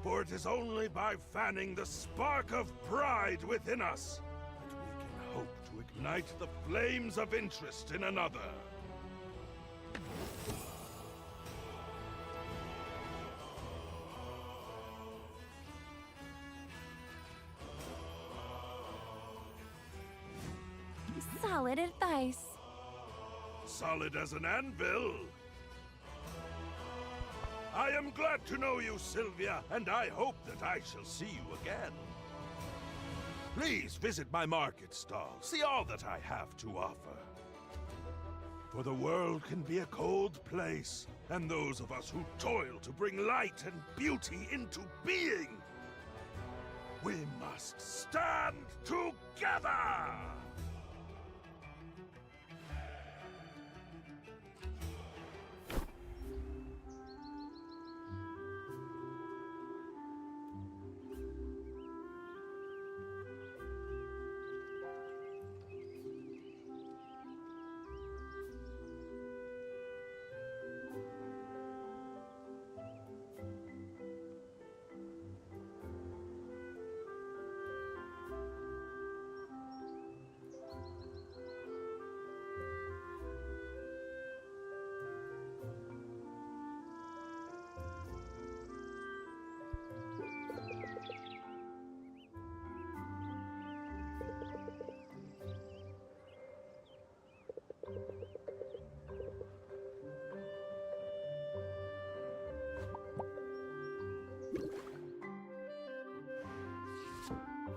For it is only by fanning the spark of pride within us that we can hope to ignite the flames of interest in another. Solid advice. Solid as an anvil. I am glad to know you, Sylvia, and I hope that I shall see you again. Please visit my market stall, see all that I have to offer. For the world can be a cold place, and those of us who toil to bring light and beauty into being, we must stand together!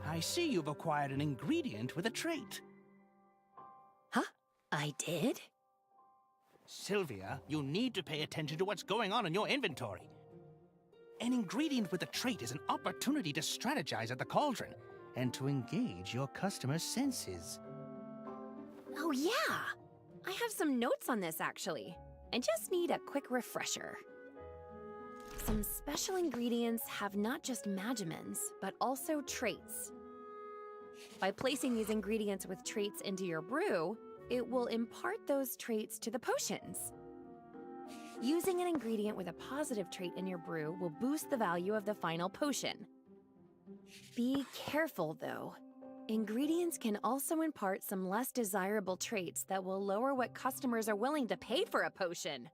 I see you've acquired an ingredient with a trait. Huh? I did? Sylvia, you need to pay attention to what's going on in your inventory. An ingredient with a trait is an opportunity to strategize at the cauldron and to engage your customers' senses. Oh, yeah. I have some notes on this, actually. I just need a quick refresher. Some special ingredients have not just magimens, but also traits. By placing these ingredients with traits into your brew, it will impart those traits to the potions. Using an ingredient with a positive trait in your brew will boost the value of the final potion. Be careful, though. Ingredients can also impart some less desirable traits that will lower what customers are willing to pay for a potion.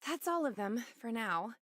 That's all of them, for now.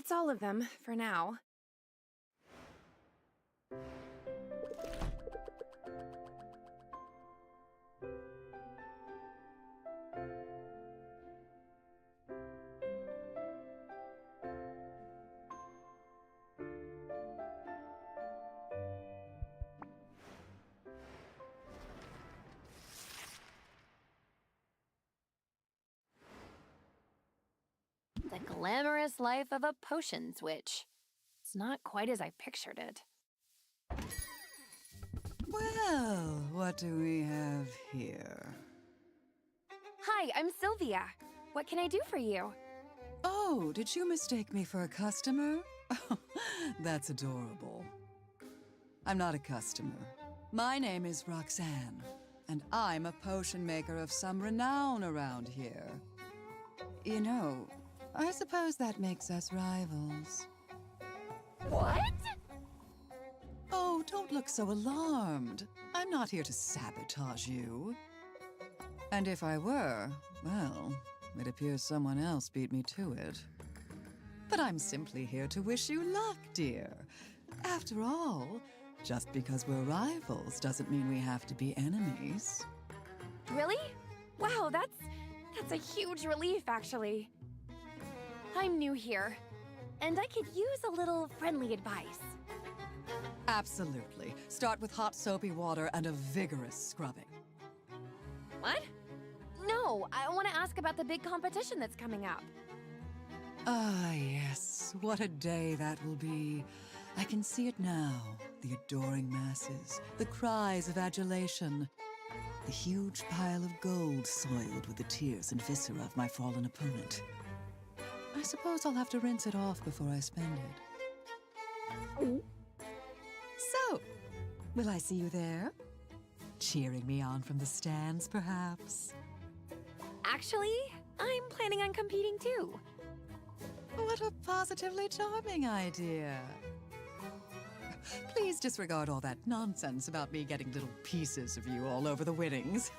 that's all of them for now. The glamorous life of a potions witch. It's not quite as I pictured it. Well, what do we have here? Hi, I'm Sylvia. What can I do for you? Oh, did you mistake me for a customer? That's adorable. I'm not a customer. My name is Roxanne, and I'm a potion maker of some renown around here. You know, I suppose that makes us rivals. What? Oh, don't look so alarmed. I'm not here to sabotage you. And if I were, well, it appears someone else beat me to it. But I'm simply here to wish you luck, dear. After all, just because we're rivals doesn't mean we have to be enemies. Really? Wow, that's a huge relief, actually. I'm new here, and I could use a little friendly advice. Absolutely. Start with hot soapy water and a vigorous scrubbing. What? No, I want to ask about the big competition that's coming up. Ah, yes. What a day that will be. I can see it now. The adoring masses, the cries of adulation, the huge pile of gold soiled with the tears and viscera of my fallen opponent. I suppose I'll have to rinse it off before I spend it. So, will I see you there? Cheering me on from the stands, perhaps? Actually, I'm planning on competing too. What a positively charming idea. Please disregard all that nonsense about me getting little pieces of you all over the winnings.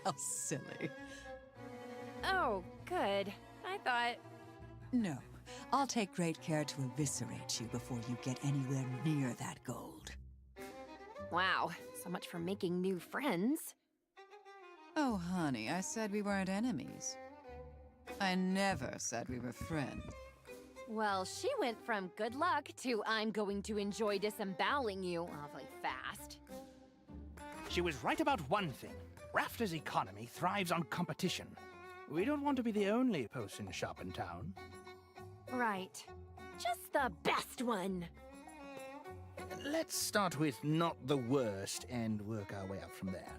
How silly. Oh, good. I thought... No, I'll take great care to eviscerate you before you get anywhere near that gold. Wow, so much for making new friends. Oh, honey, I said we weren't enemies. I never said we were friends. Well, she went from good luck to I'm going to enjoy disemboweling you awfully fast. She was right about one thing. Rafter's economy thrives on competition. We don't want to be the only potion shop in town. Right. Just the best one. Let's start with not the worst and work our way up from there.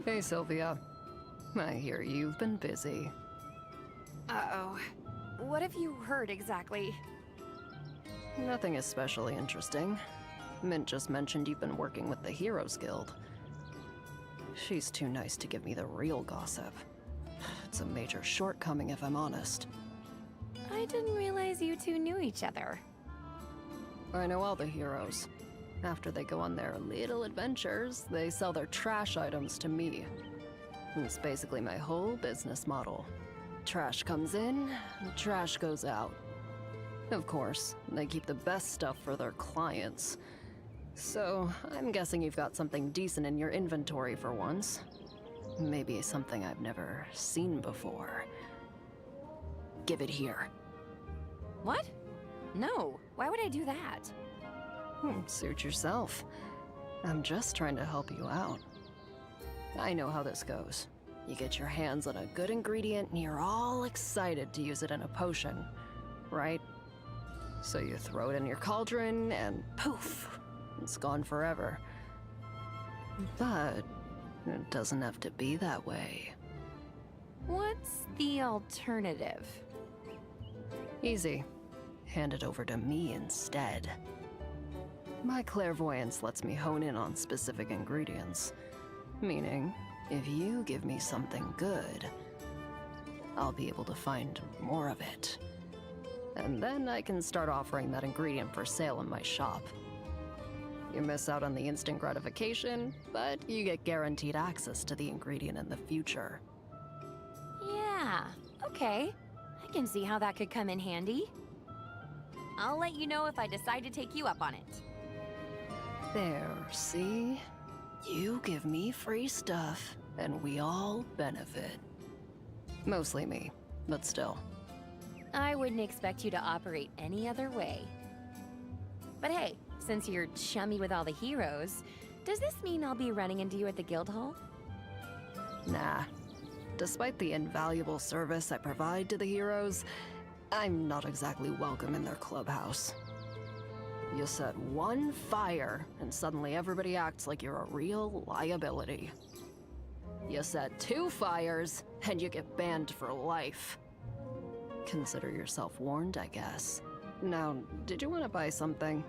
Hey, Sylvia. I hear you've been busy. Uh-oh. What have you heard exactly? Nothing especially interesting. Mint just mentioned you've been working with the Heroes Guild. She's too nice to give me the real gossip. It's a major shortcoming if I'm honest. I didn't realize you two knew each other. I know all the heroes. After they go on their little adventures, they sell their trash items to me. It's basically my whole business model. Trash comes in, trash goes out. Of course, they keep the best stuff for their clients. So, I'm guessing you've got something decent in your inventory for once. Maybe something I've never seen before. Give it here. What? No, why would I do that? Suit yourself. I'm just trying to help you out. I know how this goes. You get your hands on a good ingredient and you're all excited to use it in a potion, right? So you throw it in your cauldron and poof, it's gone forever. But it doesn't have to be that way. What's the alternative? Easy. Hand it over to me instead. My clairvoyance lets me hone in on specific ingredients. Meaning, if you give me something good, I'll be able to find more of it. And then I can start offering that ingredient for sale in my shop. You miss out on the instant gratification, but you get guaranteed access to the ingredient in the future. Yeah, okay. I can see how that could come in handy. I'll let you know if I decide to take you up on it. There, see? You give me free stuff, and we all benefit. Mostly me, but still. I wouldn't expect you to operate any other way. But hey, since you're chummy with all the heroes, does this mean I'll be running into you at the guild hall? Nah. Despite the invaluable service I provide to the heroes, I'm not exactly welcome in their clubhouse. You set one fire, and suddenly everybody acts like you're a real liability. You set 2 fires, and you get banned for life. Consider yourself warned, I guess. Now, did you want to buy something?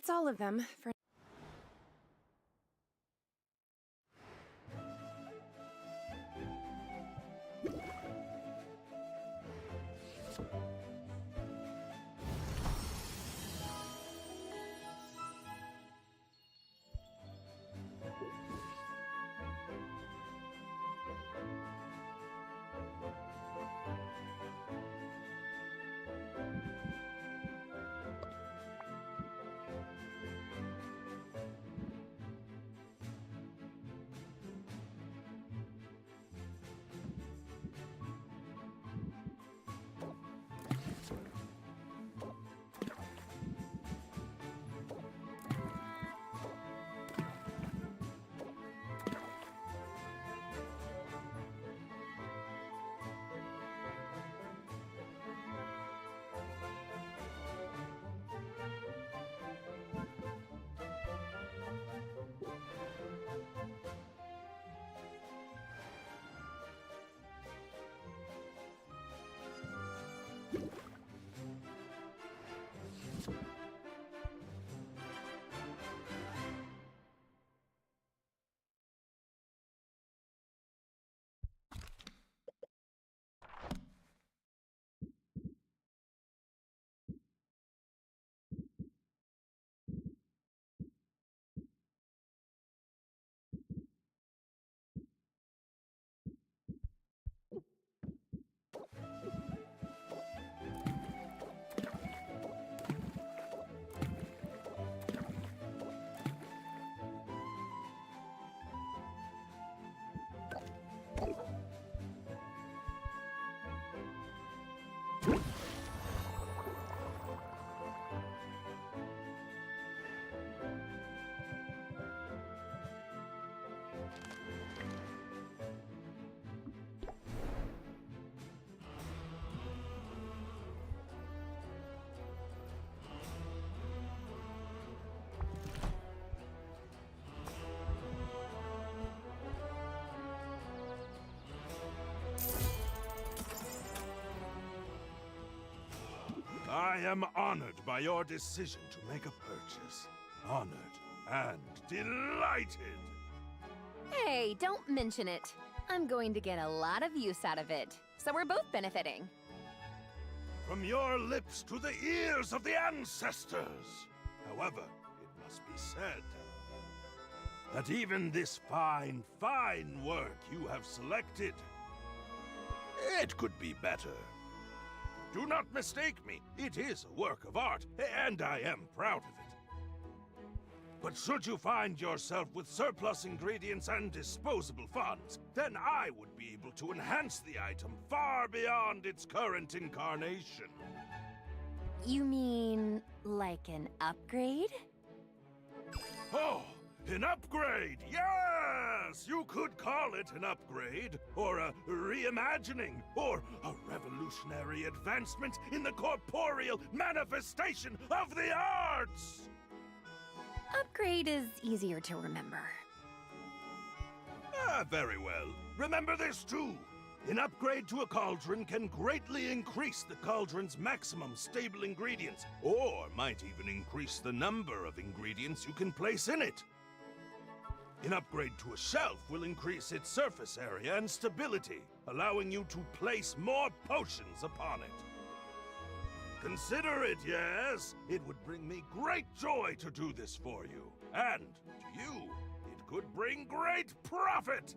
That's all of them for I am honored by your decision to make a purchase. Honored and delighted. Hey, don't mention it. I'm going to get a lot of use out of it, so we're both benefiting. From your lips to the ears of the ancestors. However, it must be said that even this fine, fine work you have selected, it could be better. Do not mistake me. It is a work of art, and I am proud of it. But should you find yourself with surplus ingredients and disposable funds, then I would be able to enhance the item far beyond its current incarnation. You mean like an upgrade? Oh, An upgrade! Yes! You could call it an upgrade, or a reimagining, or a revolutionary advancement in the corporeal manifestation of the arts! Upgrade is easier to remember. Ah, very well. Remember this too. An upgrade to a cauldron can greatly increase the cauldron's maximum stable ingredients, or might even increase the number of ingredients you can place in it. An upgrade to a shelf will increase its surface area and stability, allowing you to place more potions upon it. Consider it, yes? It would bring me great joy to do this for you. And to you, it could bring great profit!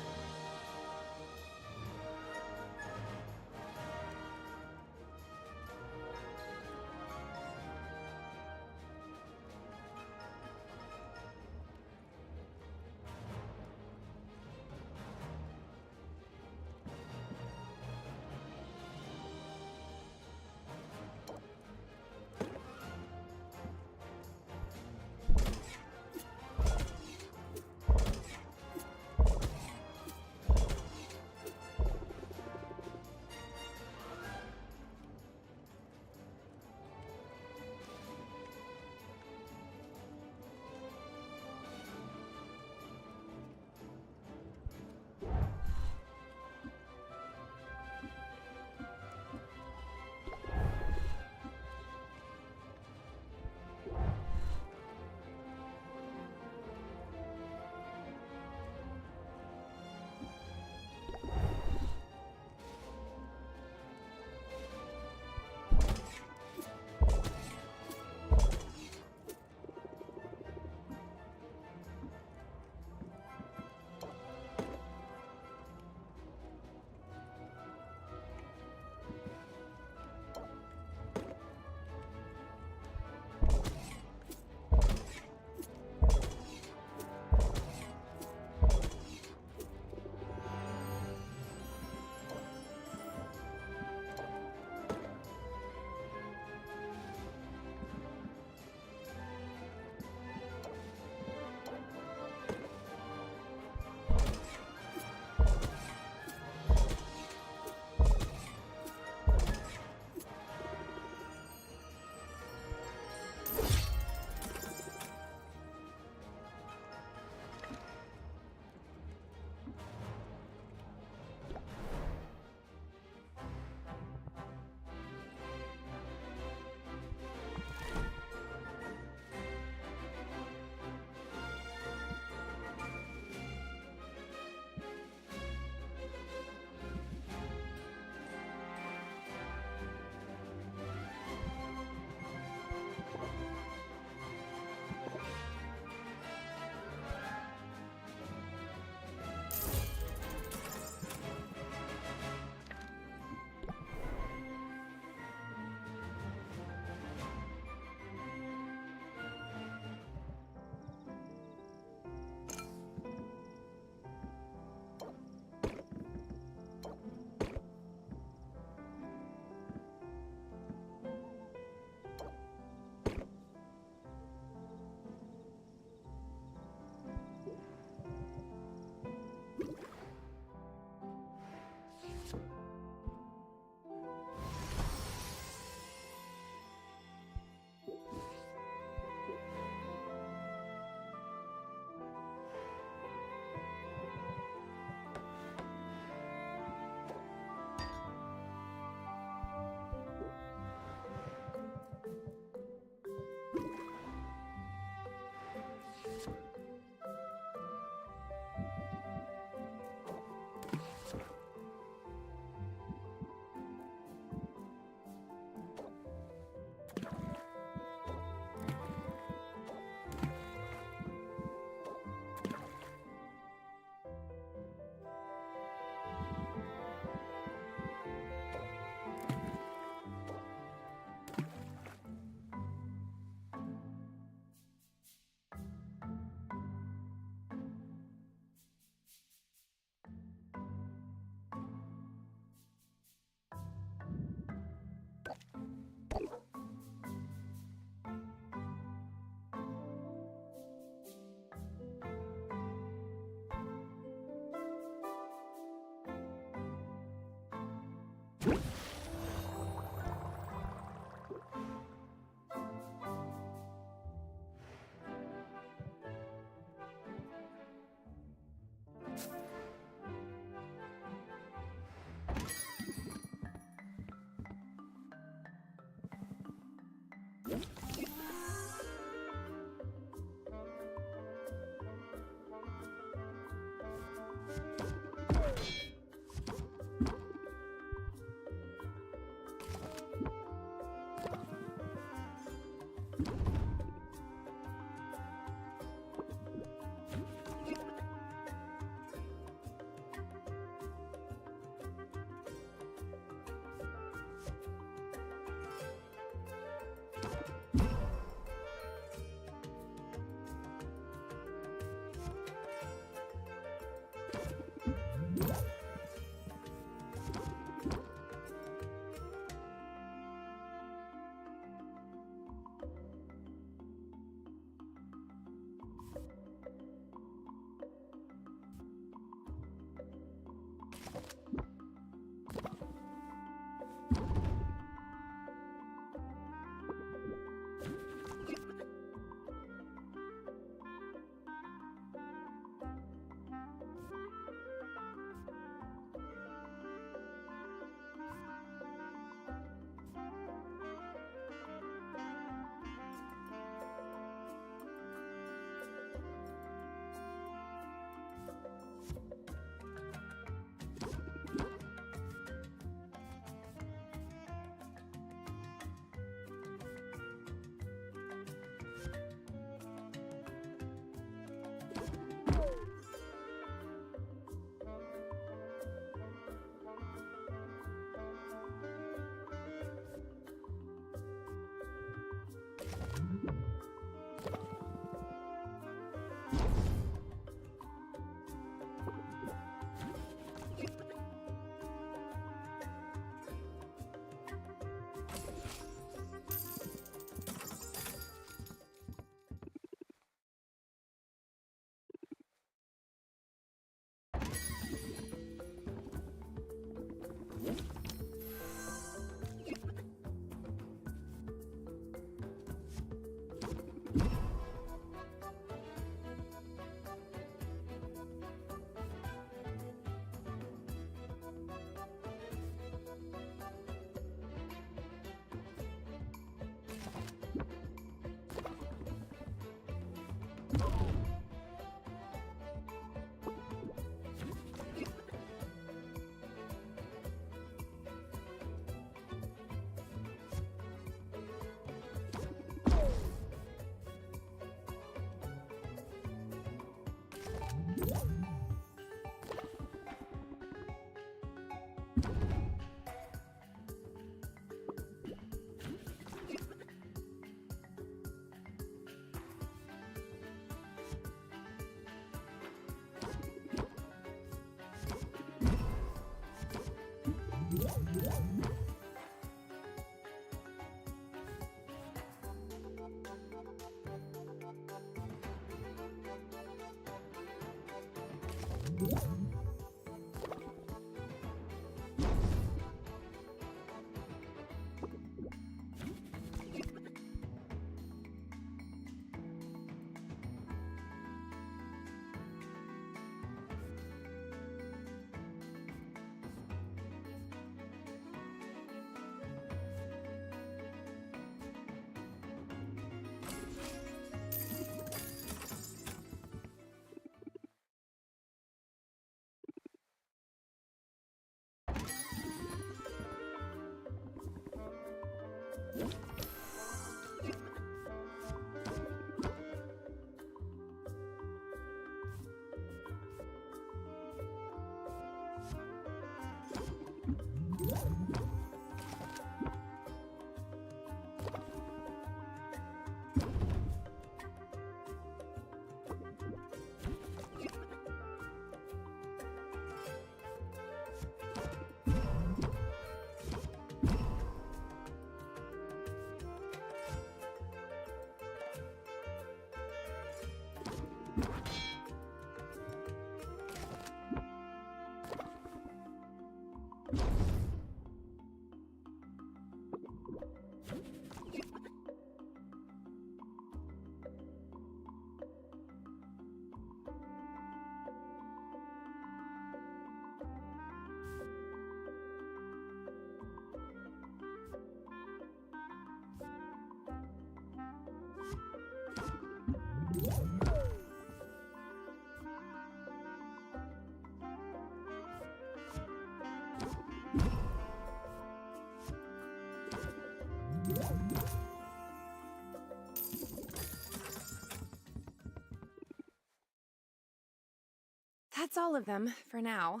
That's all of them, for now.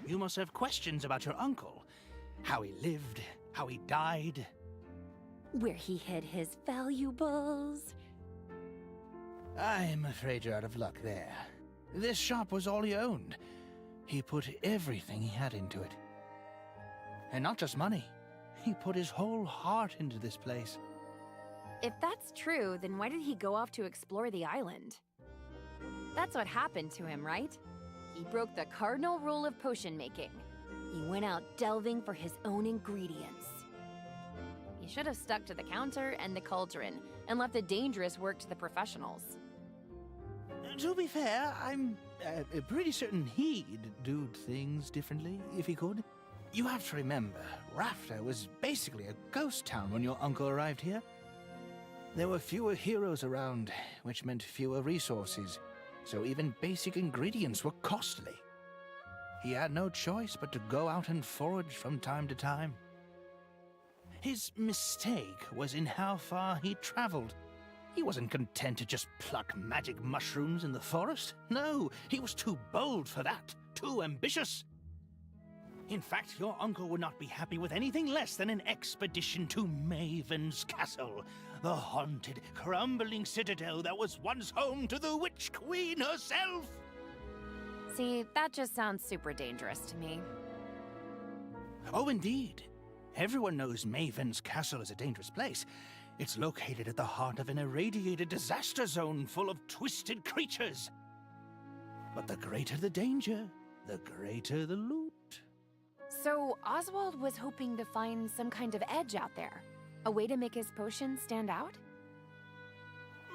You must have questions about your uncle. How he lived, how he died. Where he hid his valuables. I'm afraid you're out of luck there. This shop was all he owned. He put everything he had into it. And not just money. He put his whole heart into this place. If that's true, then why did he go off to explore the island? That's what happened to him, right? He broke the cardinal rule of potion making. He went out delving for his own ingredients. He should have stuck to the counter and the cauldron, and left the dangerous work to the professionals. To be fair, I'm pretty certain he'd do things differently if he could. You have to remember, Rafter was basically a ghost town when your uncle arrived here. There were fewer heroes around, which meant fewer resources, so even basic ingredients were costly. He had no choice but to go out and forage from time to time. His mistake was in how far he traveled. He wasn't content to just pluck magic mushrooms in the forest. No, he was too bold for that, too ambitious. In fact, your uncle would not be happy with anything less than an expedition to Maven's Castle, the haunted, crumbling citadel that was once home to the Witch Queen herself. See, that just sounds super dangerous to me. Oh, indeed. Everyone knows Maven's Castle is a dangerous place. It's located at the heart of an irradiated disaster zone full of twisted creatures. But the greater the danger, the greater the loot. So Oswald was hoping to find some kind of edge out there. A way to make his potions stand out?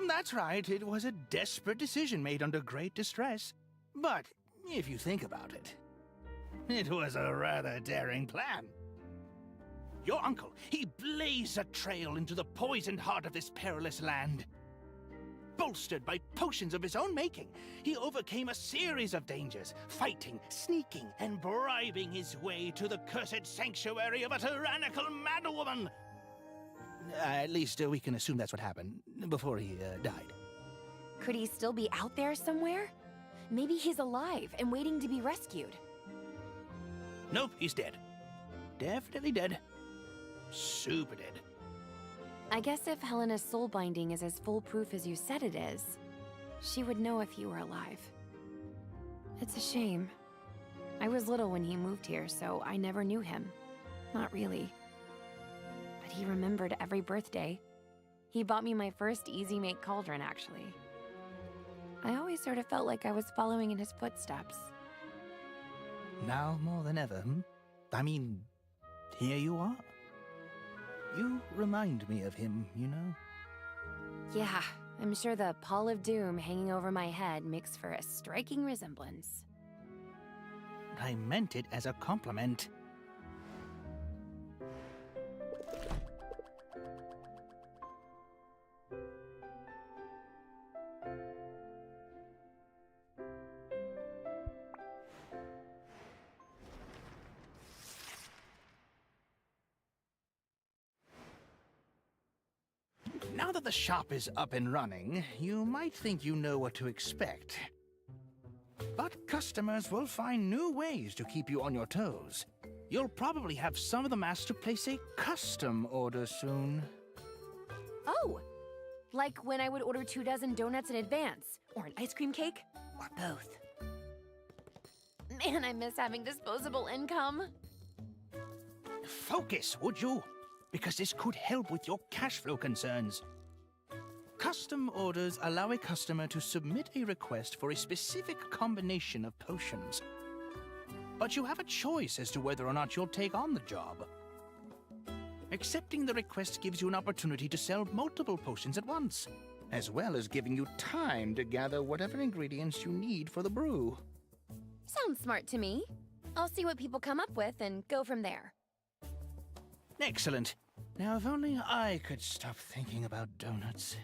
That's right, it was a desperate decision made under great distress. But if you think about it, it was a rather daring plan. Your uncle, he blazed a trail into the poisoned heart of this perilous land. Bolstered by potions of his own making, he overcame a series of dangers, fighting, sneaking, and bribing his way to the cursed sanctuary of a tyrannical madwoman. At least we can assume that's what happened before he died. Could he still be out there somewhere? Maybe he's alive and waiting to be rescued. Nope, he's dead. Definitely dead. Super dead. I guess if Helena's soul binding is as foolproof as you said it is, she would know if you were alive. It's a shame. I was little when he moved here, so I never knew him. Not really. But he remembered every birthday. He bought me my first easy-make cauldron, actually. I always sort of felt like I was following in his footsteps. Now more than ever, I mean, here you are. You remind me of him, you know? Yeah, I'm sure the pall of doom hanging over my head makes for a striking resemblance. I meant it as a compliment. Now that the shop is up and running, you might think you know what to expect. But customers will find new ways to keep you on your toes. You'll probably have some of them asked to place a custom order soon. Oh! Like when I would order 24 donuts in advance, or an ice cream cake, or both. Man, I miss having disposable income. Focus, would you? Because this could help with your cash flow concerns. Custom orders allow a customer to submit a request for a specific combination of potions. But you have a choice as to whether or not you'll take on the job. Accepting the request gives you an opportunity to sell multiple potions at once, as well as giving you time to gather whatever ingredients you need for the brew. Sounds smart to me. I'll see what people come up with and go from there. Excellent. Now, if only I could stop thinking about donuts.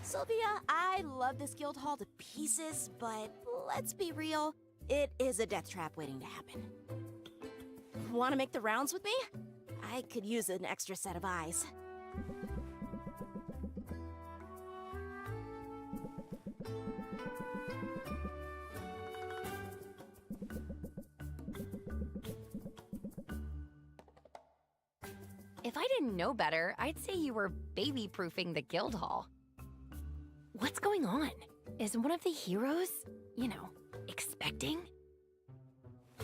Sylvia, I love this guild hall to pieces, but let's be real, it is a death trap waiting to happen. Want to make the rounds with me? I could use an extra set of eyes. If I didn't know better, I'd say you were baby-proofing the guild hall. What's going on? Is one of the heroes, expecting?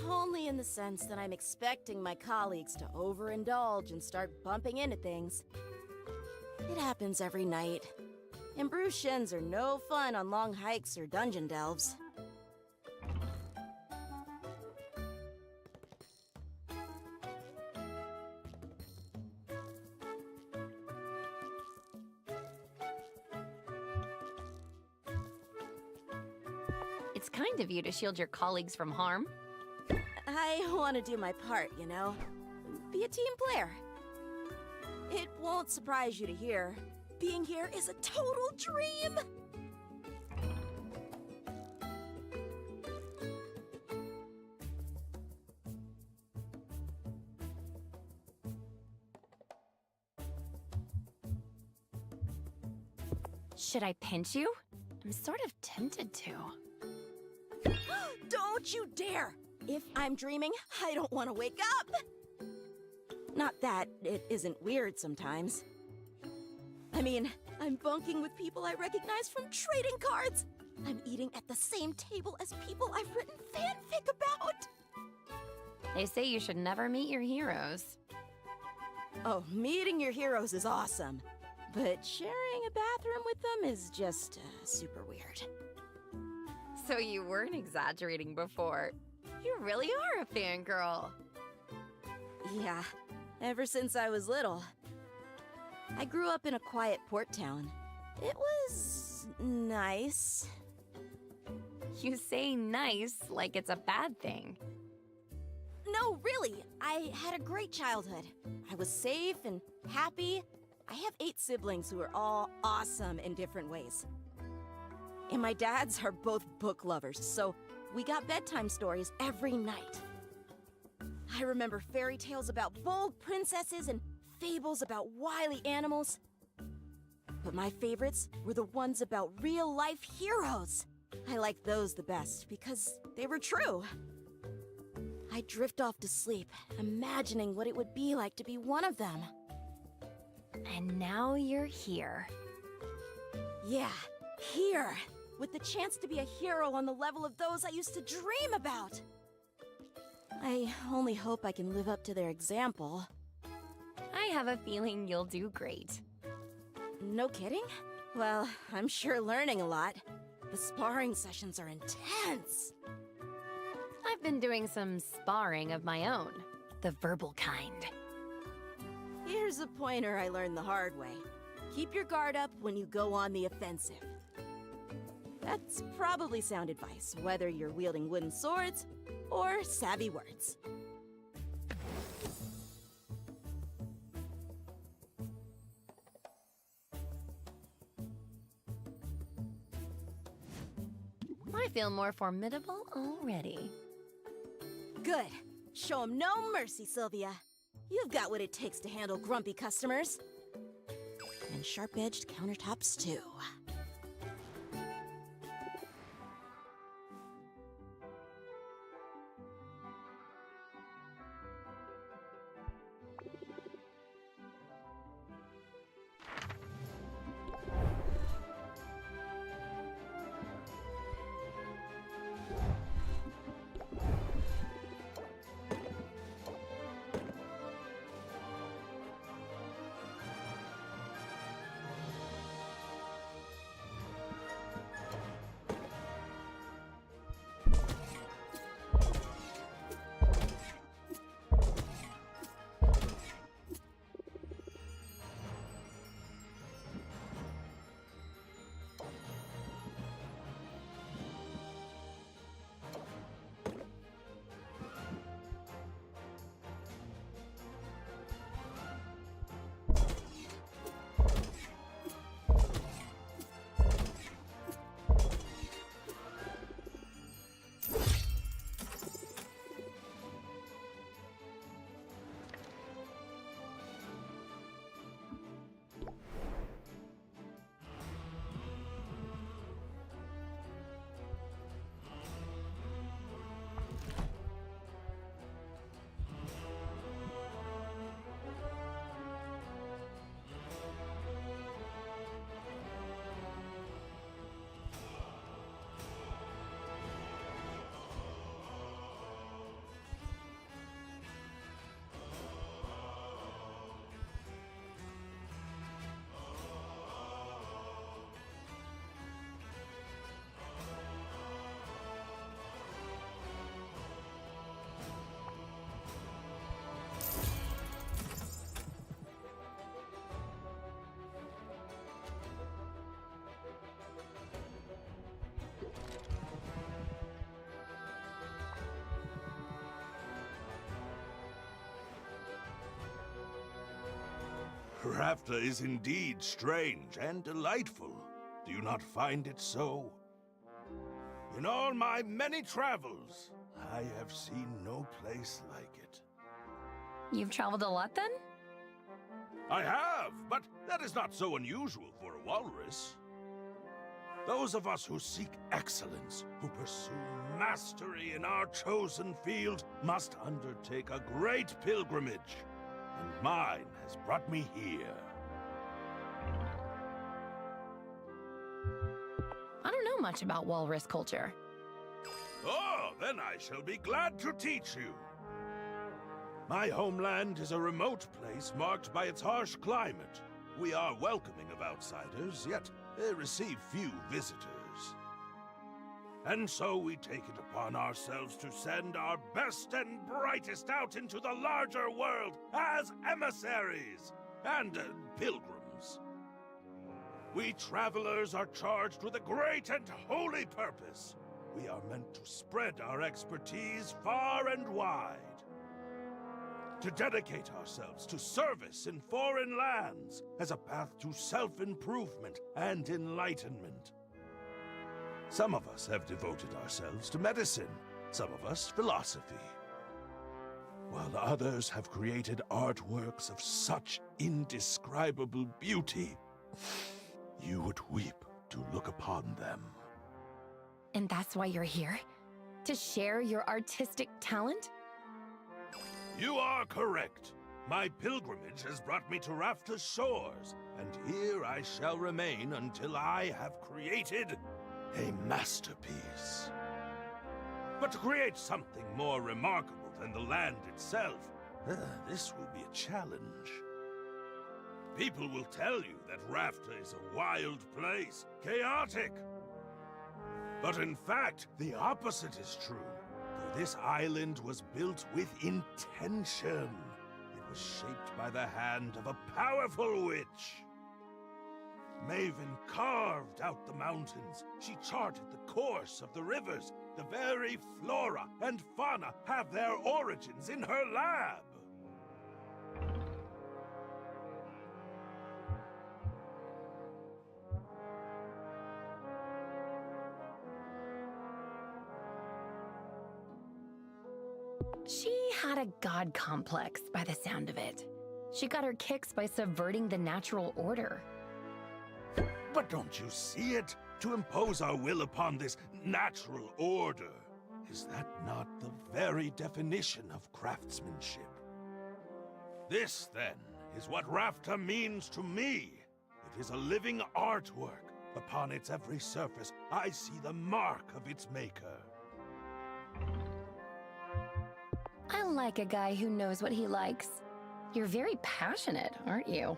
only in the sense that I'm expecting my colleagues to overindulge and start bumping into things. It happens every night, and bruised shins are no fun on long hikes or dungeon delves. It's kind of you to shield your colleagues from harm. I want to do my part, you know? Be a team player. It won't surprise you to hear, being here is a total dream! Should I pinch you? I'm sort of tempted to. Don't you dare! If I'm dreaming, I don't want to wake up! Not that it isn't weird sometimes. I mean, I'm bunking with people I recognize from trading cards! I'm eating at the same table as people I've written fanfic about! They say you should never meet your heroes. Oh, meeting your heroes is awesome. But sharing a bathroom with them is just super weird. So you weren't exaggerating before. You really are a fangirl. Yeah, ever since I was little. I grew up in a quiet port town. It was nice. You say nice like it's a bad thing. No, really, I had a great childhood. I was safe and happy. I have 8 siblings who are all awesome in different ways. And my dads are both book lovers, so we got bedtime stories every night. I remember fairy tales about bold princesses and fables about wily animals. But my favorites were the ones about real-life heroes. I liked those the best because they were true. I'd drift off to sleep, imagining what it would be like to be one of them. And now you're here. Yeah, here, with the chance to be a hero on the level of those I used to dream about. I only hope I can live up to their example. I have a feeling you'll do great. No kidding? Well, I'm sure learning a lot. The sparring sessions are intense. I've been doing some sparring of my own, the verbal kind. Here's a pointer I learned the hard way. Keep your guard up when you go on the offensive. That's probably sound advice, whether you're wielding wooden swords or savvy words. I feel more formidable already. Good. Show 'em no mercy, Sylvia. You've got what it takes to handle grumpy customers. And sharp-edged countertops, too. Rafta is indeed strange and delightful. Do you not find it so? In all my many travels, I have seen no place like it. You've traveled a lot then? I have, but that is not so unusual for a walrus. Those of us who seek excellence, who pursue mastery in our chosen field, must undertake a great pilgrimage. And mine has brought me here. I don't know much about walrus culture. Oh, then I shall be glad to teach you. My homeland is a remote place marked by its harsh climate. We are welcoming of outsiders, yet receive few visitors. And so we take it upon ourselves to send our best and brightest out into the larger world as emissaries and pilgrims. We travelers are charged with a great and holy purpose. We are meant to spread our expertise far and wide. To dedicate ourselves to service in foreign lands as a path to self-improvement and enlightenment. Some of us have devoted ourselves to medicine, some of us philosophy, while others have created artworks of such indescribable beauty, you would weep to look upon them. And that's why you're here? To share your artistic talent? You are correct. My pilgrimage has brought me to Rafta's shores, and here I shall remain until I have created a masterpiece. But to create something more remarkable than the land itself, this will be a challenge. People will tell you that Rafta is a wild place, chaotic. But in fact, the opposite is true. For this island was built with intention. It was shaped by the hand of a powerful witch. Maven carved out the mountains. She charted the course of the rivers. The very flora and fauna have their origins in her lab. She had a god complex by the sound of it. She got her kicks by subverting the natural order. But don't you see it? To impose our will upon this natural order. Is that not the very definition of craftsmanship? This, then, is what Rafta means to me. It is a living artwork. Upon its every surface, I see the mark of its maker. I like a guy who knows what he likes. You're very passionate, aren't you?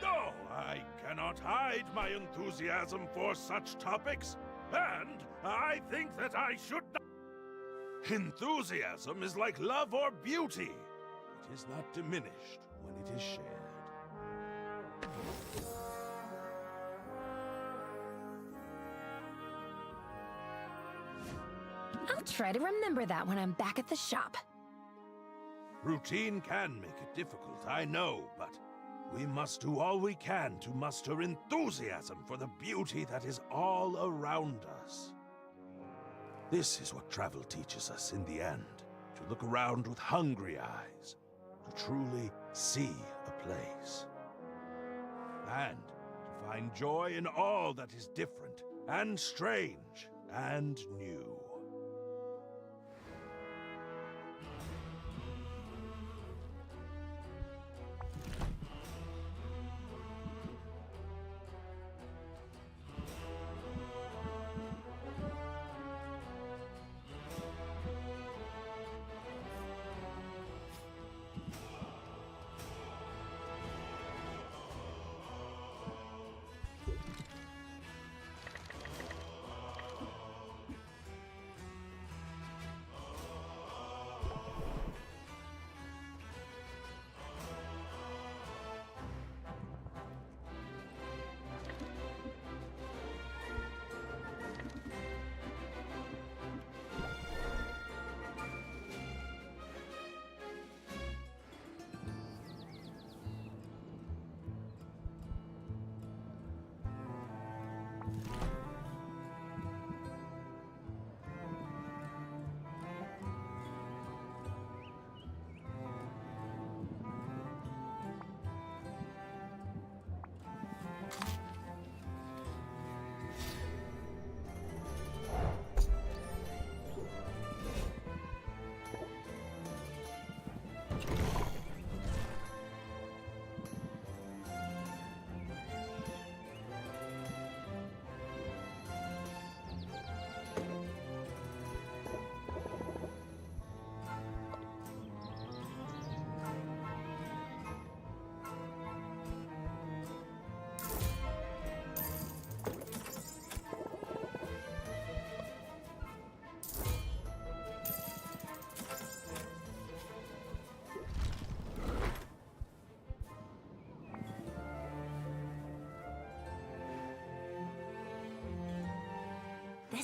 No, I cannot hide my enthusiasm for such topics, and I think that I should not. Enthusiasm is like love or beauty. It is not diminished when it is shared. I'll try to remember that when I'm back at the shop. Routine can make it difficult, I know, but we must do all we can to muster enthusiasm for the beauty that is all around us. This is what travel teaches us in the end, to look around with hungry eyes, to truly see a place, and to find joy in all that is different and strange and new.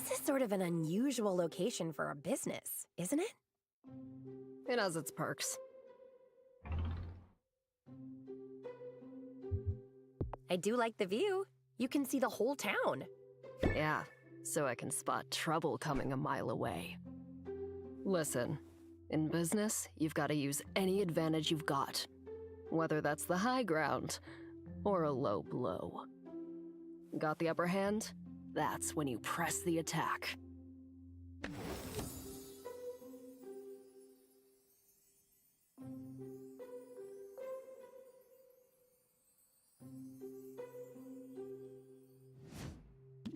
This is sort of an unusual location for a business, isn't it? It has its perks. I do like the view. You can see the whole town. Yeah, so I can spot trouble coming a mile away. Listen, in business, you've got to use any advantage you've got, whether that's the high ground or a low blow. Got the upper hand? That's when you press the attack.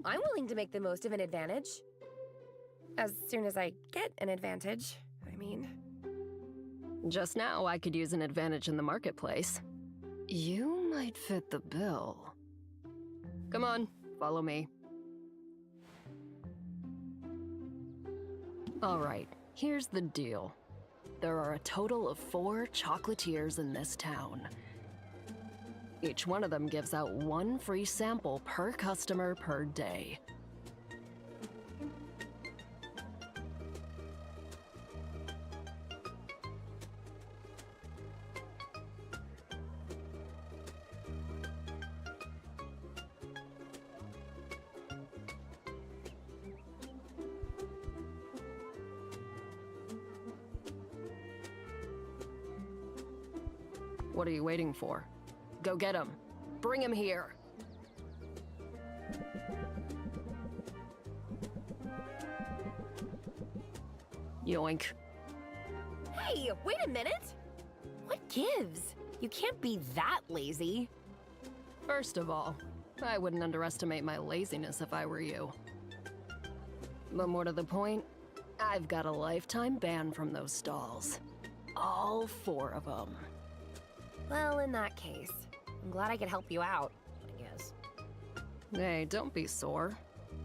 I'm willing to make the most of an advantage. As soon as I get an advantage, I mean. Just now, I could use an advantage in the marketplace. You might fit the bill. Come on, follow me. All right, here's the deal. There are a total of 4 chocolatiers in this town. Each one of them gives out 1 free sample per customer per day. What are you waiting for? Go get him. Bring him here. Yoink. Hey, wait a minute! What gives? You can't be that lazy. First of all, I wouldn't underestimate my laziness if I were you. But more to the point, I've got a lifetime ban from those stalls. All 4 of them. Well, in that case, I'm glad I could help you out, I guess. Hey, don't be sore.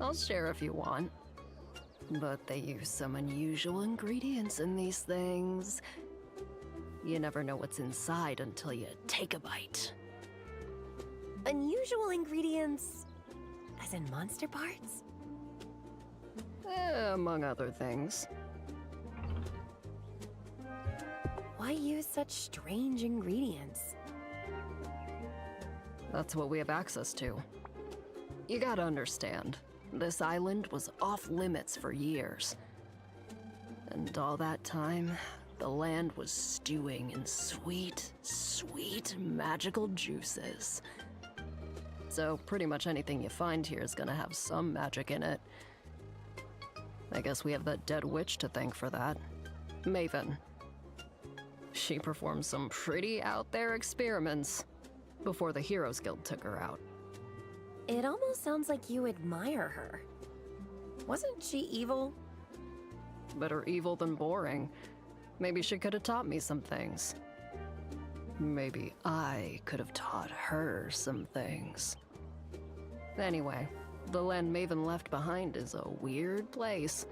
I'll share if you want. But they use some unusual ingredients in these things. You never know what's inside until you take a bite. Unusual ingredients? As in monster parts? Among other things. Why use such strange ingredients? That's what we have access to. You gotta understand, this island was off limits for years. And all that time, the land was stewing in sweet, sweet magical juices. So pretty much anything you find here is gonna have some magic in it. I guess we have that dead witch to thank for that. Maven. She performed some pretty out there experiments before the Heroes Guild took her out. It almost sounds like you admire her. Wasn't she evil? Better evil than boring. Maybe she could have taught me some things. Maybe I could have taught her some things. Anyway, the land Maven left behind is a weird place,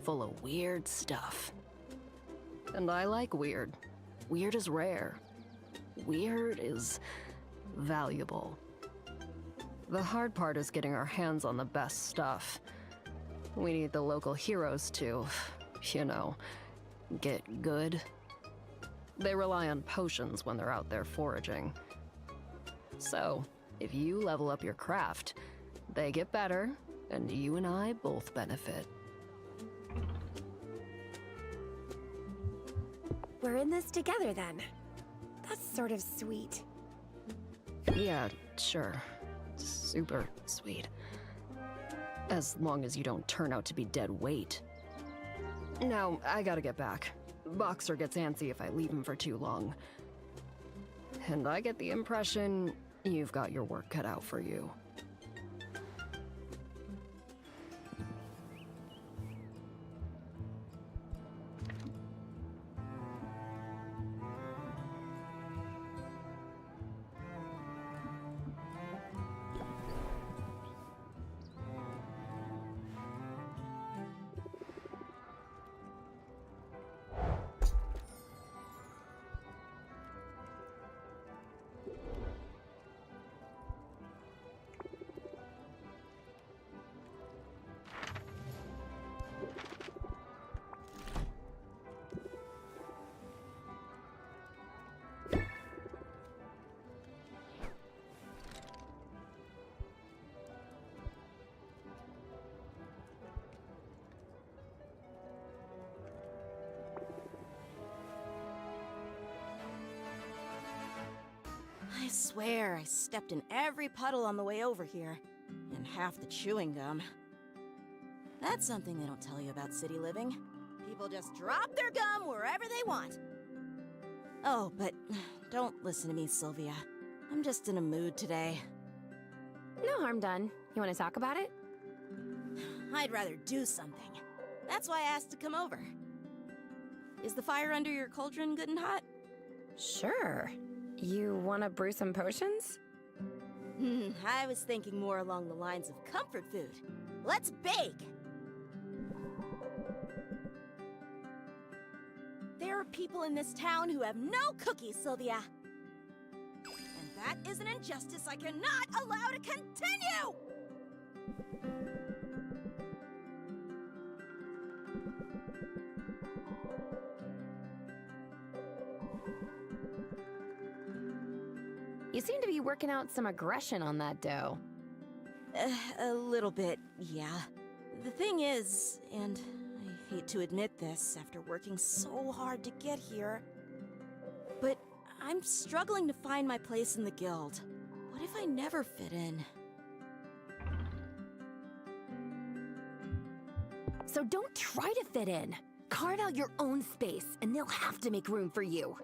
full of weird stuff. And I like weird. Weird is rare. Weird is valuable. The hard part is getting our hands on the best stuff. We need the local heroes to, you know, get good. They rely on potions when they're out there foraging. So, if you level up your craft, they get better, and you and I both benefit. We're in this together then. That's sort of sweet. Yeah, sure. Super sweet. As long as you don't turn out to be dead weight. Now, I gotta get back. Boxer gets antsy if I leave him for too long. And I get the impression you've got your work cut out for you. swear I stepped in every puddle on the way over here, and half the chewing gum. That's something they don't tell you about city living. People just drop their gum wherever they want. Oh, but don't listen to me, Sylvia. I'm just in a mood today. No harm done. You want to talk about it? I'd rather do something. That's why I asked to come over. Is the fire under your cauldron good and hot? Sure. You want to brew some potions? I was thinking more along the lines of comfort food. Let's bake! There are people in this town who have no cookies, Sylvia. And that is an injustice I cannot allow to continue! You seem to be working out some aggression on that dough. A little bit, yeah. The thing is, and I hate to admit this after working so hard to get here, but I'm struggling to find my place in the guild. What if I never fit in? So don't try to fit in. Carve out your own space, and they'll have to make room for you.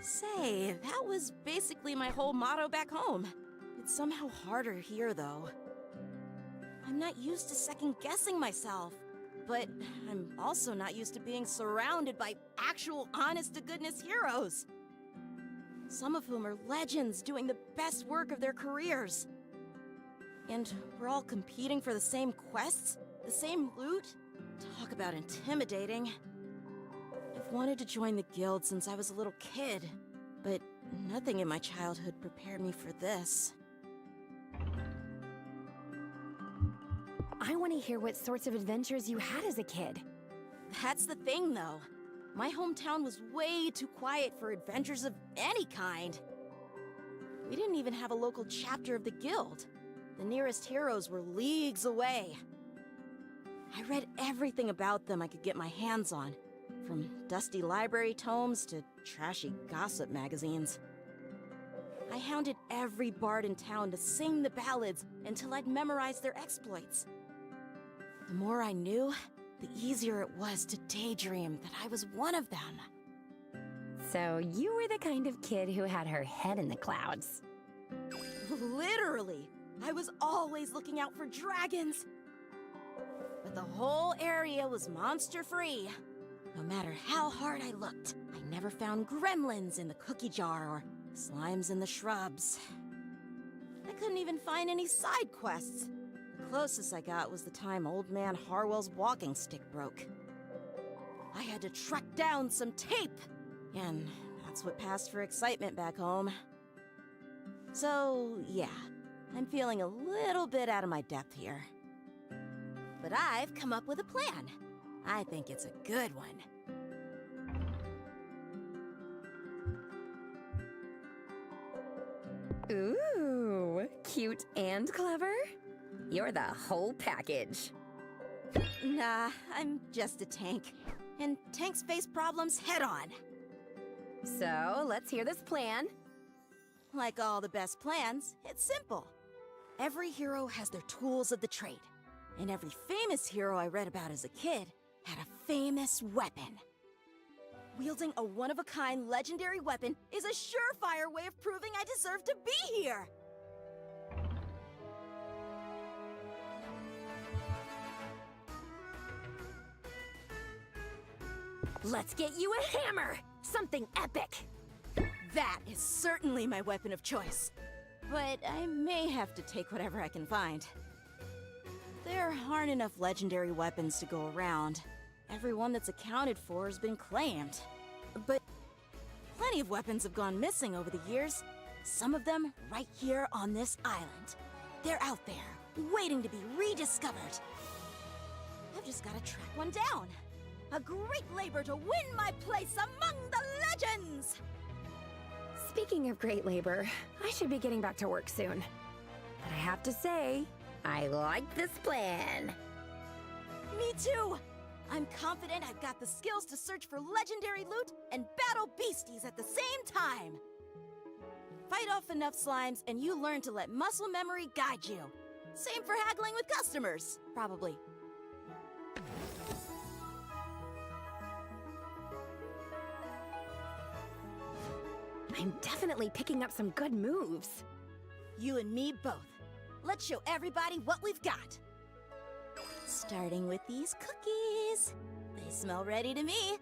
Say, that was basically my whole motto back home. It's somehow harder here, though. I'm not used to second-guessing myself, but I'm also not used to being surrounded by actual honest-to-goodness heroes. Some of whom are legends doing the best work of their careers. And we're all competing for the same quests, the same loot. Talk about intimidating. I've wanted to join the guild since I was a little kid, but nothing in my childhood prepared me for this. I want to hear what sorts of adventures you had as a kid. That's the thing, though. My hometown was way too quiet for adventures of any kind. We didn't even have a local chapter of the guild. The nearest heroes were leagues away. I read everything about them I could get my hands on, from dusty library tomes to trashy gossip magazines. I hounded every bard in town to sing the ballads until I'd memorized their exploits. The more I knew, the easier it was to daydream that I was one of them. So you were the kind of kid who had her head in the clouds. Literally! I was always looking out for dragons! But the whole area was monster-free. No matter how hard I looked, I never found gremlins in the cookie jar or slimes in the shrubs. I couldn't even find any side quests. The closest I got was the time Old Man Harwell's walking stick broke. I had to track down some tape, and that's what passed for excitement back home. So, yeah, I'm feeling a little bit out of my depth here. But I've come up with a plan. I think it's a good one. Ooh, cute and clever? You're the whole package. Nah, I'm just a tank. And tanks face problems head on. So, let's hear this plan. Like all the best plans, it's simple. Every hero has their tools of the trade. And every famous hero I read about as a kid had a famous weapon. Wielding a one-of-a-kind legendary weapon is a surefire way of proving I deserve to be here! Let's get you a hammer! Something epic! That is certainly my weapon of choice. But I may have to take whatever I can find. There aren't enough legendary weapons to go around. Every one that's accounted for has been claimed. But plenty of weapons have gone missing over the years. Some of them right here on this island. They're out there, waiting to be rediscovered. I've just gotta track one down. A great labor to win my place among the legends! Speaking of great labor, I should be getting back to work soon. But I have to say, I like this plan. Me too! I'm confident I've got the skills to search for legendary loot and battle beasties at the same time. Fight off enough slimes, and you learn to let muscle memory guide you. Same for haggling with customers, probably. I'm definitely picking up some good moves. You and me both. Let's show everybody what we've got. Starting with these cookies. They smell ready to me.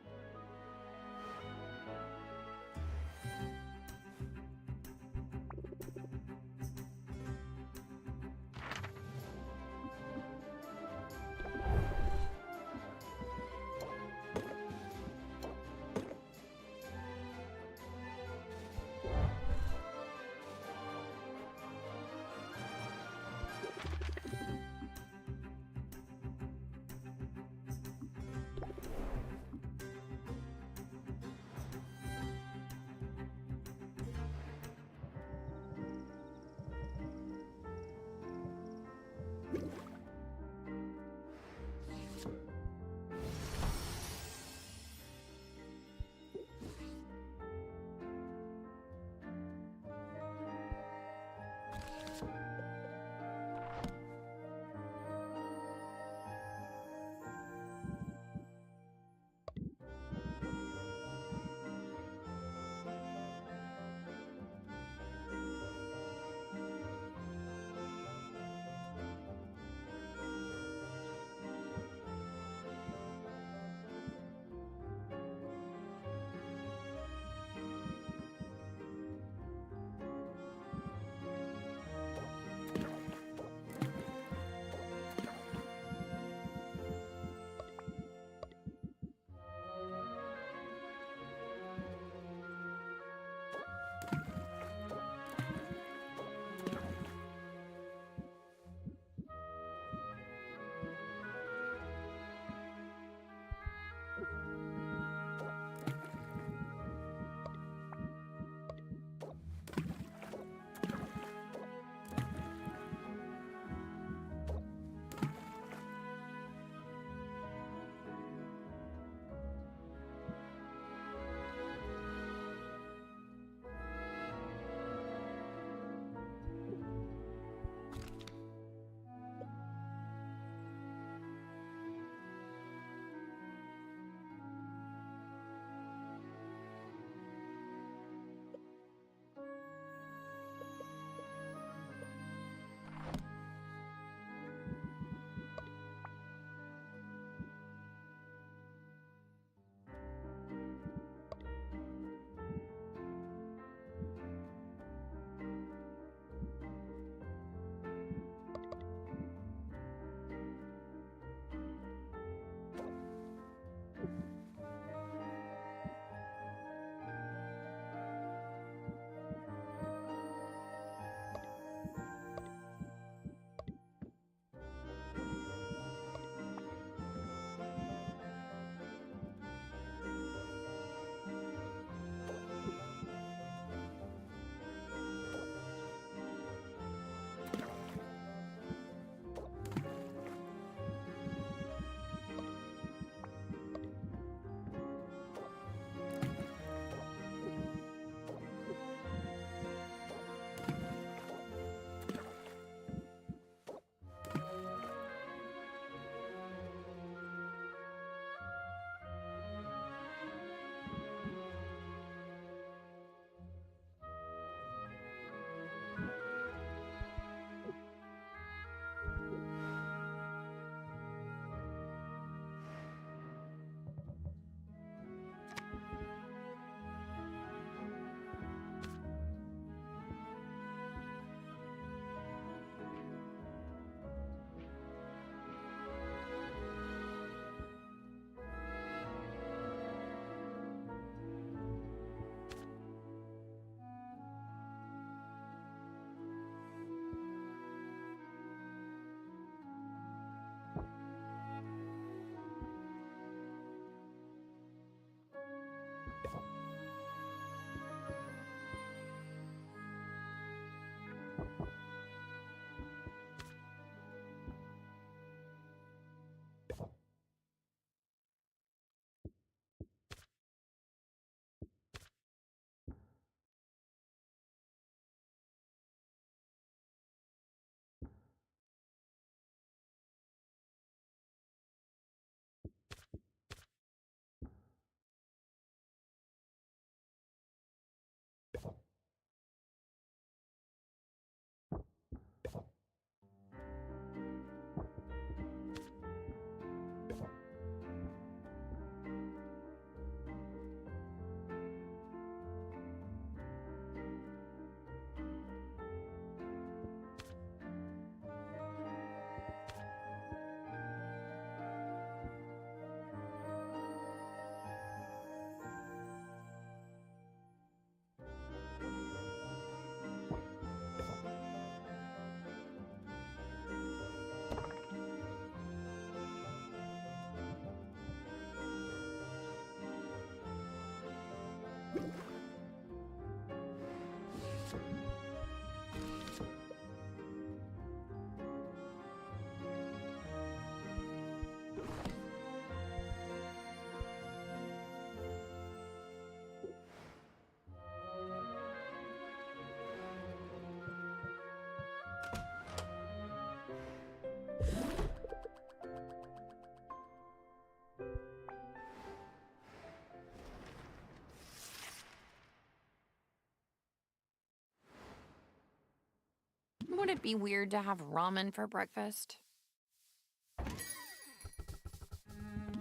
Would it be weird to have ramen for breakfast?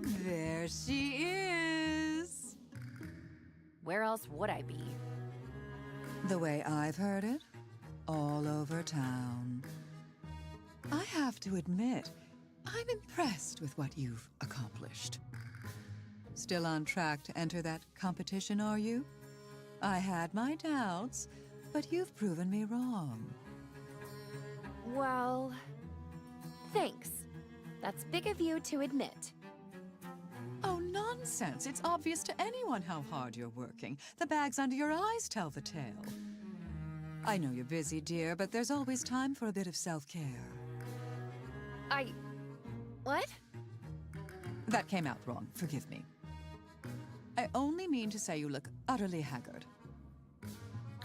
There she is. Where else would I be? The way I've heard it, all over town. I have to admit, I'm impressed with what you've accomplished. Still on track to enter that competition, are you? I had my doubts, but you've proven me wrong. Well, thanks. That's big of you to admit. Oh, nonsense. It's obvious to anyone how hard you're working. The bags under your eyes tell the tale. I know you're busy, dear, but there's always time for a bit of self-care. What? That came out wrong. Forgive me. I only mean to say you look utterly haggard.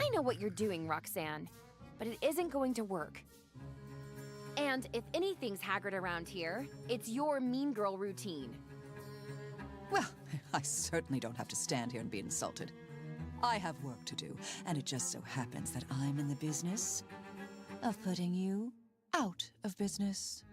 I know what you're doing, Roxanne, but it isn't going to work. And if anything's haggard around here, it's your mean girl routine. Well, I certainly don't have to stand here and be insulted. I have work to do, and it just so happens that I'm in the business of putting you out of business.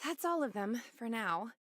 That's all of them, for now.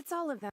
That's all of them.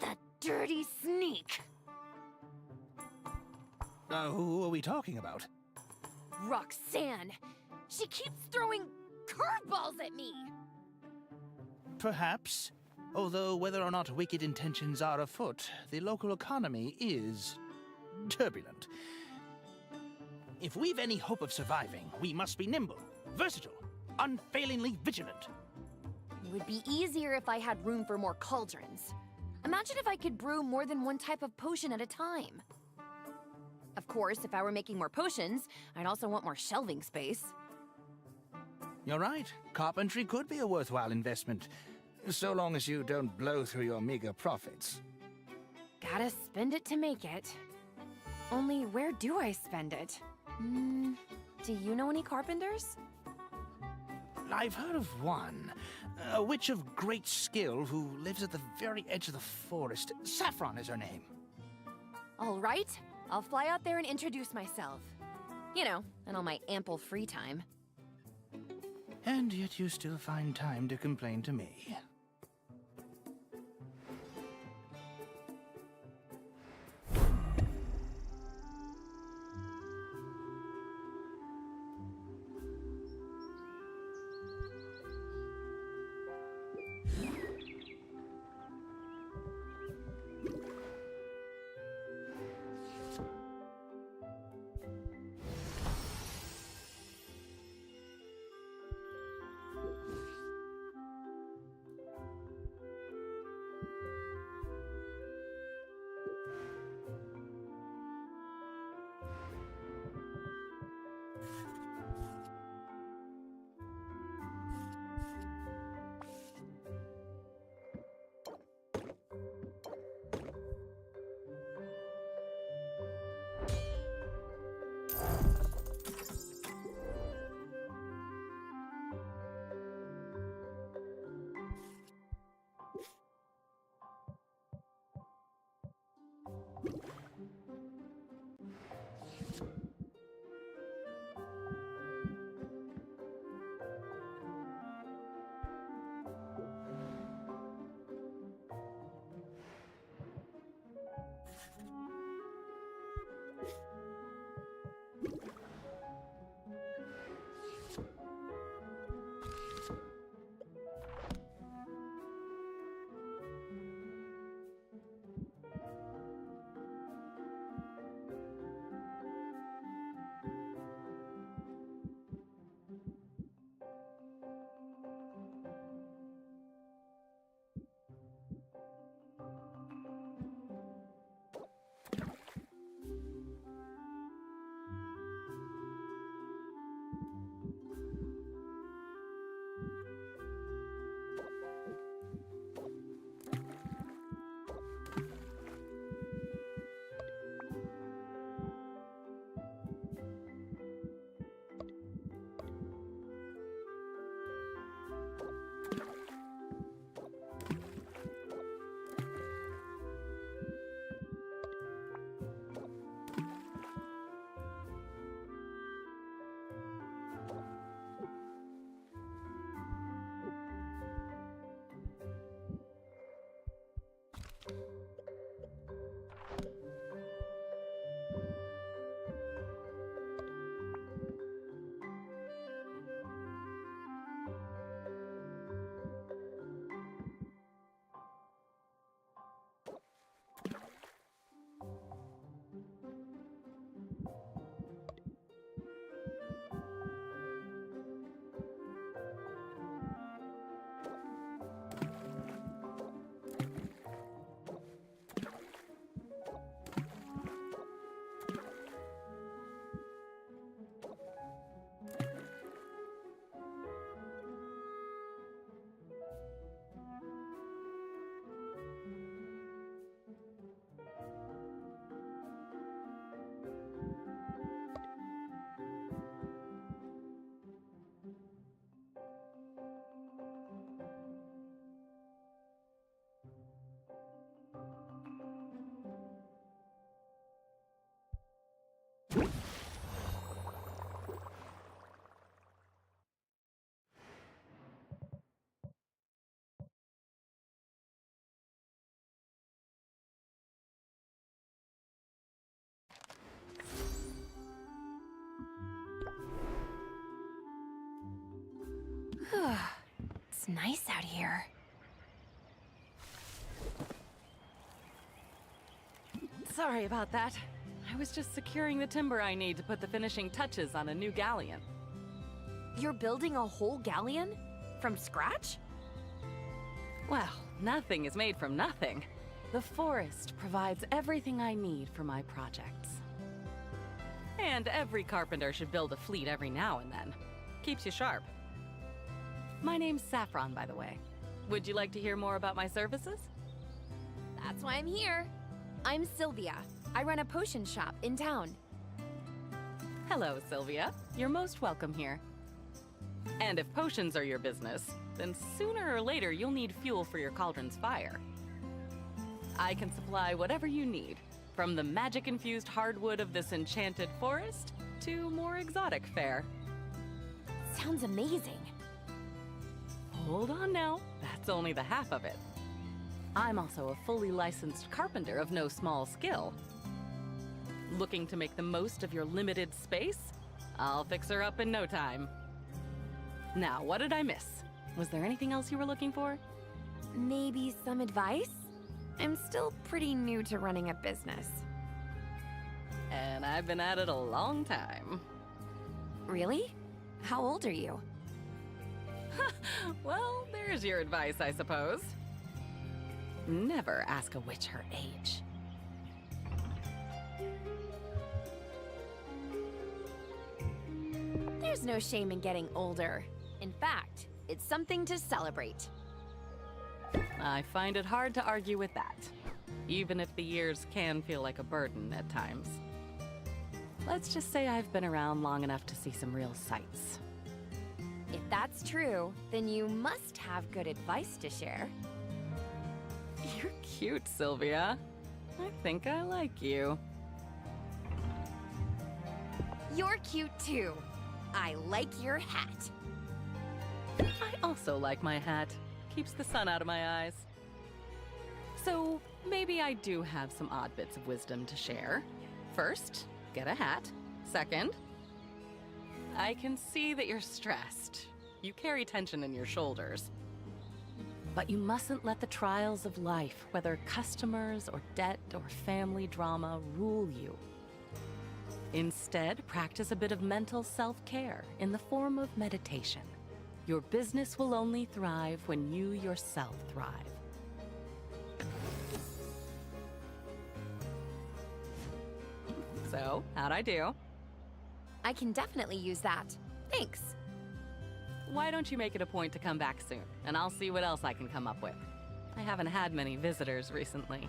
That dirty sneak! Who are we talking about? Roxanne! She keeps throwing curveballs at me! Perhaps. Although whether or not wicked intentions are afoot, the local economy is turbulent. If we've any hope of surviving, we must be nimble, versatile, unfailingly vigilant. It would be easier if I had room for more cauldrons. Imagine if I could brew more than one type of potion at a time. Of course, if I were making more potions, I'd also want more shelving space. You're right. Carpentry could be a worthwhile investment, so long as you don't blow through your meager profits. Gotta spend it to make it. Only where do I spend it? Do you know any carpenters? I've heard of one. A witch of great skill who lives at the very edge of the forest. Saffron is her name. All right. I'll fly out there and introduce myself. You know, in all my ample free time. And yet you still find time to complain to me. It's nice out here. Sorry about that. I was just securing the timber I need to put the finishing touches on a new galleon. You're building a whole galleon? From scratch? Well, nothing is made from nothing. The forest provides everything I need for my projects. And every carpenter should build a fleet every now and then. Keeps you sharp. My name's Saffron, by the way. Would you like to hear more about my services? That's why I'm here. I'm Sylvia. I run a potion shop in town. Hello, Sylvia. You're most welcome here. And if potions are your business, then sooner or later you'll need fuel for your cauldron's fire. I can supply whatever you need, from the magic-infused hardwood of this enchanted forest to more exotic fare. Sounds amazing. hold on now. That's only the half of it. I'm also a fully licensed carpenter of no small skill. Looking to make the most of your limited space? I'll fix her up in no time. Now, what did I miss? Was there anything else you were looking for? Maybe some advice? I'm still pretty new to running a business. And I've been at it a long time. Really? How old are you? Well, there's your advice, I suppose. Never ask a witch her age. There's no shame in getting older. In fact, it's something to celebrate. I find it hard to argue with that, even if the years can feel like a burden at times. Let's just say I've been around long enough to see some real sights. If that's true, then you must have good advice to share. You're cute, Sylvia. I think I like you. You're cute too. I like your hat. I also like my hat. Keeps the sun out of my eyes. So, maybe I do have some odd bits of wisdom to share. First, get a hat. Second, I can see that you're stressed. You carry tension in your shoulders. But you mustn't let the trials of life, whether customers or debt or family drama, rule you. Instead, practice a bit of mental self-care in the form of meditation. Your business will only thrive when you yourself thrive. So, how'd I do? I can definitely use that. Thanks. Why don't you make it a point to come back soon, and I'll see what else I can come up with. I haven't had many visitors recently.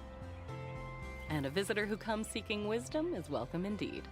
And a visitor who comes seeking wisdom is welcome indeed.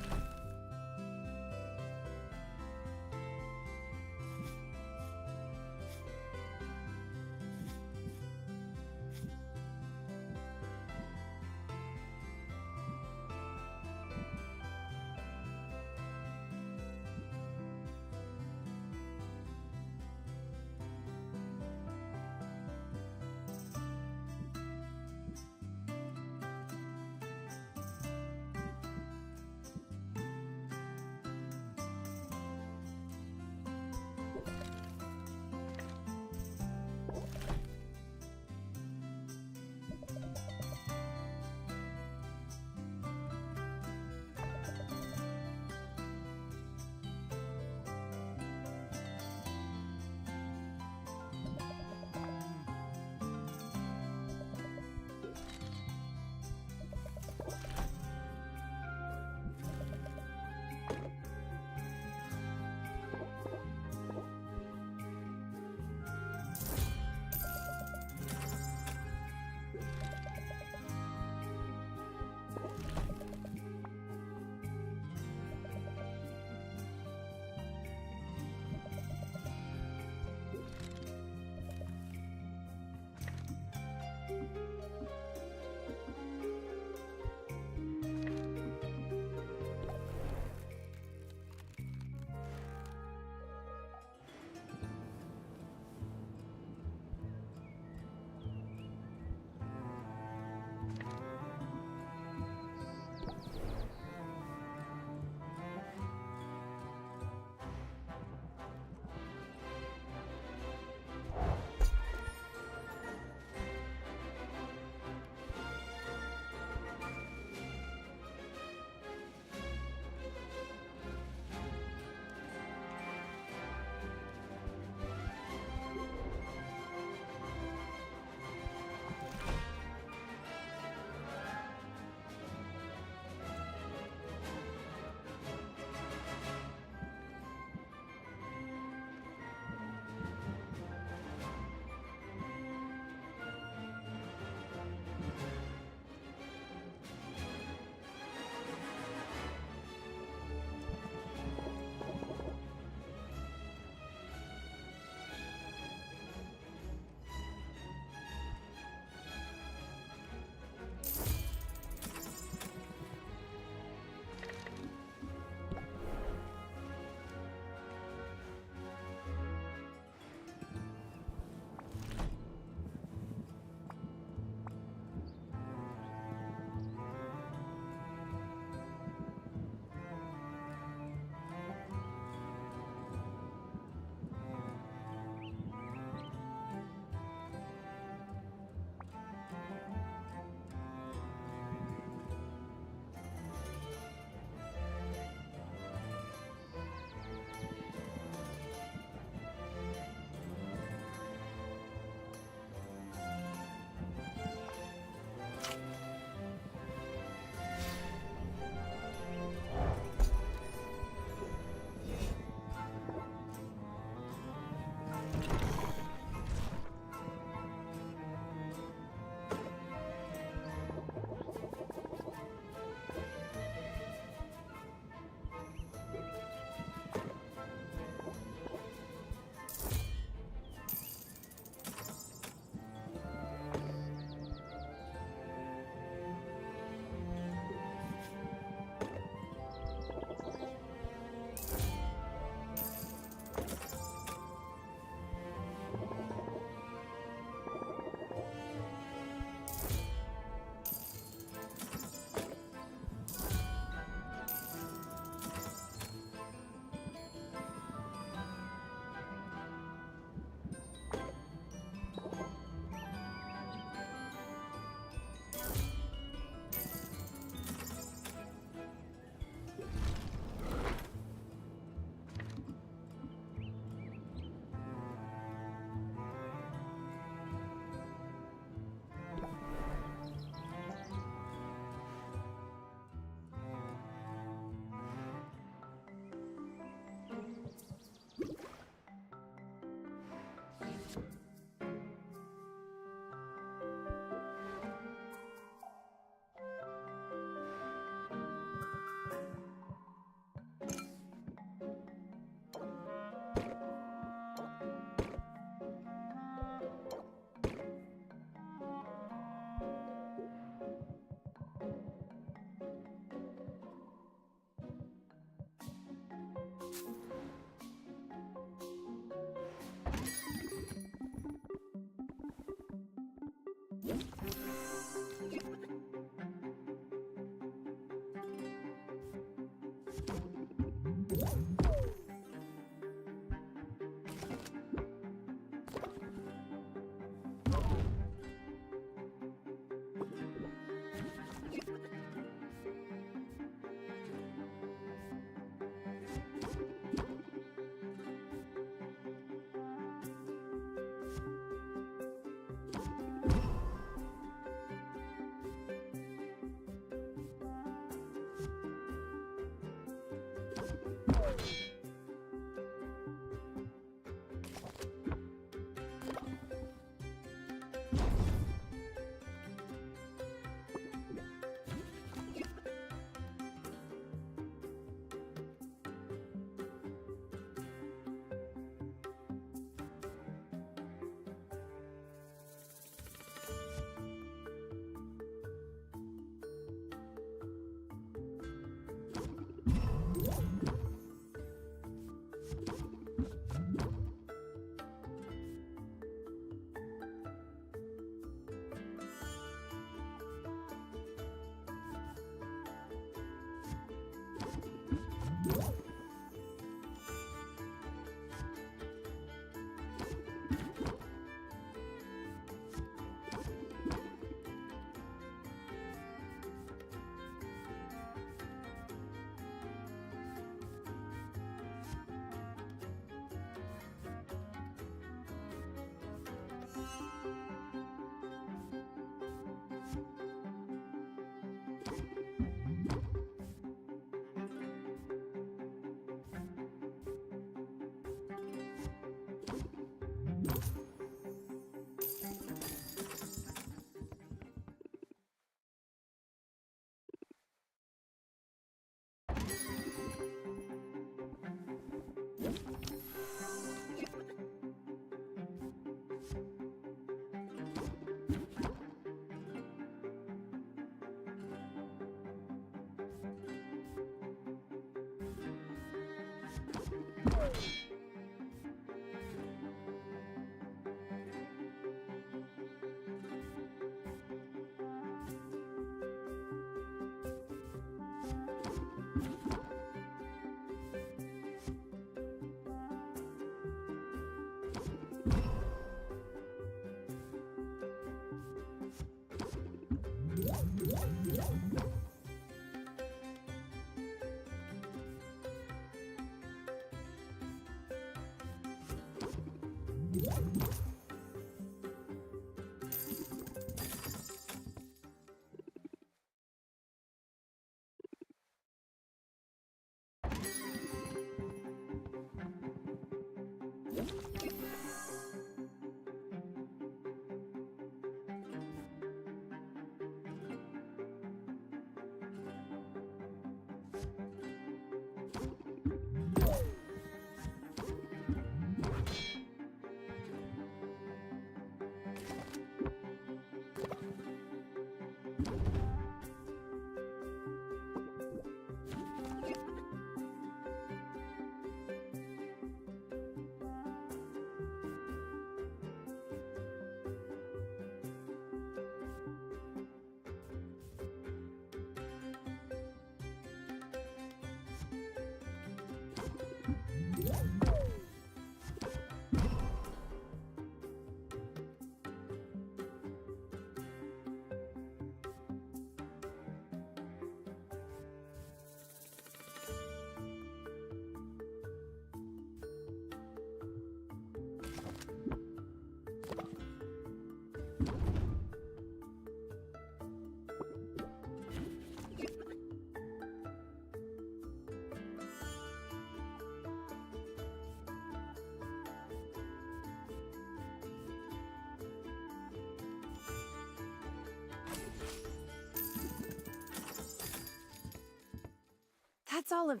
That's all of...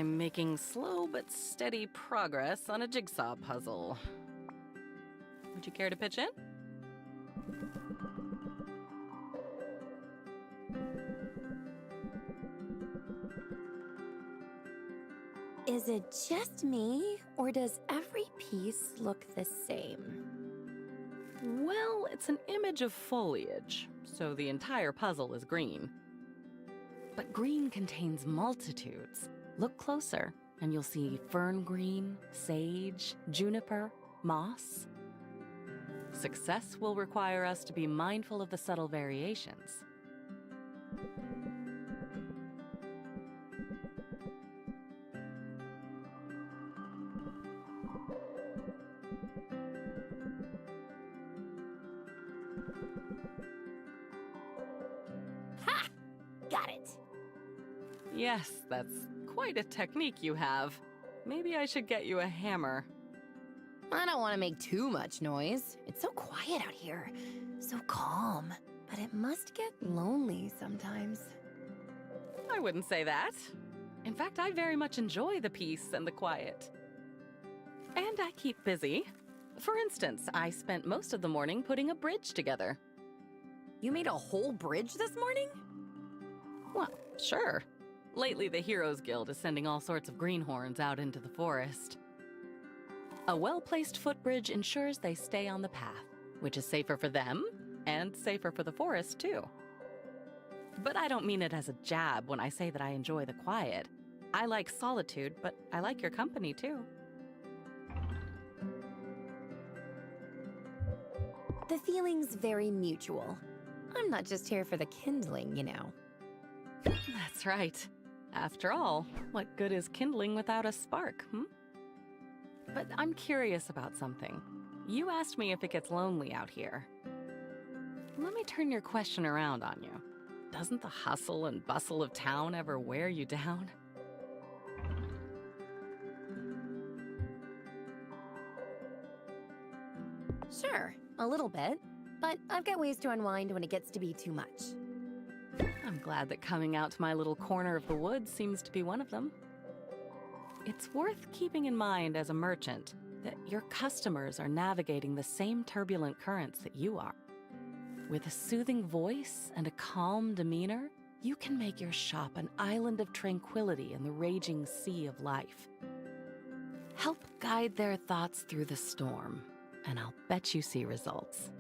I'm making slow but steady progress on a jigsaw puzzle. Would you care to pitch in? Is it just me, or does every piece look the same? Well, it's an image of foliage, so the entire puzzle is green. But green contains multitudes. Look closer, and you'll see fern green, sage, juniper, moss. Success will require us to be mindful of the subtle variations. Ha! Got it. Yes, that's quite a technique you have. Maybe I should get you a hammer. I don't want to make too much noise. It's so quiet out here. So calm. But it must get lonely sometimes. I wouldn't say that. In fact, I very much enjoy the peace and the quiet. And I keep busy. For instance, I spent most of the morning putting a bridge together. You made a whole bridge this morning? Well, sure. Lately, the Heroes Guild is sending all sorts of greenhorns out into the forest. A well-placed footbridge ensures they stay on the path, which is safer for them and safer for the forest, too. But I don't mean it as a jab when I say that I enjoy the quiet. I like solitude, but I like your company, too. The feeling's very mutual. I'm not just here for the kindling, you know. That's right. After all, what good is kindling without a spark, But I'm curious about something. You asked me if it gets lonely out here. Let me turn your question around on you. Doesn't the hustle and bustle of town ever wear you down? Sure, a little bit. But I've got ways to unwind when it gets to be too much. I'm glad that coming out to my little corner of the woods seems to be one of them. It's worth keeping in mind as a merchant that your customers are navigating the same turbulent currents that you are. With a soothing voice and a calm demeanor, you can make your shop an island of tranquility in the raging sea of life. Help guide their thoughts through the storm, and I'll bet you see results.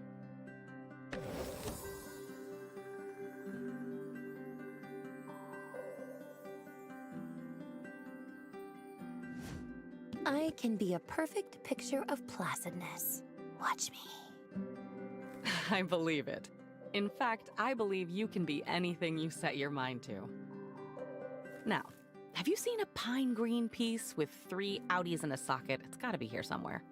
I can be a perfect picture of placidness. Watch me. I believe it. In fact, I believe you can be anything you set your mind to. Now, have you seen a pine green piece with 3 outies in a socket? It's gotta be here somewhere.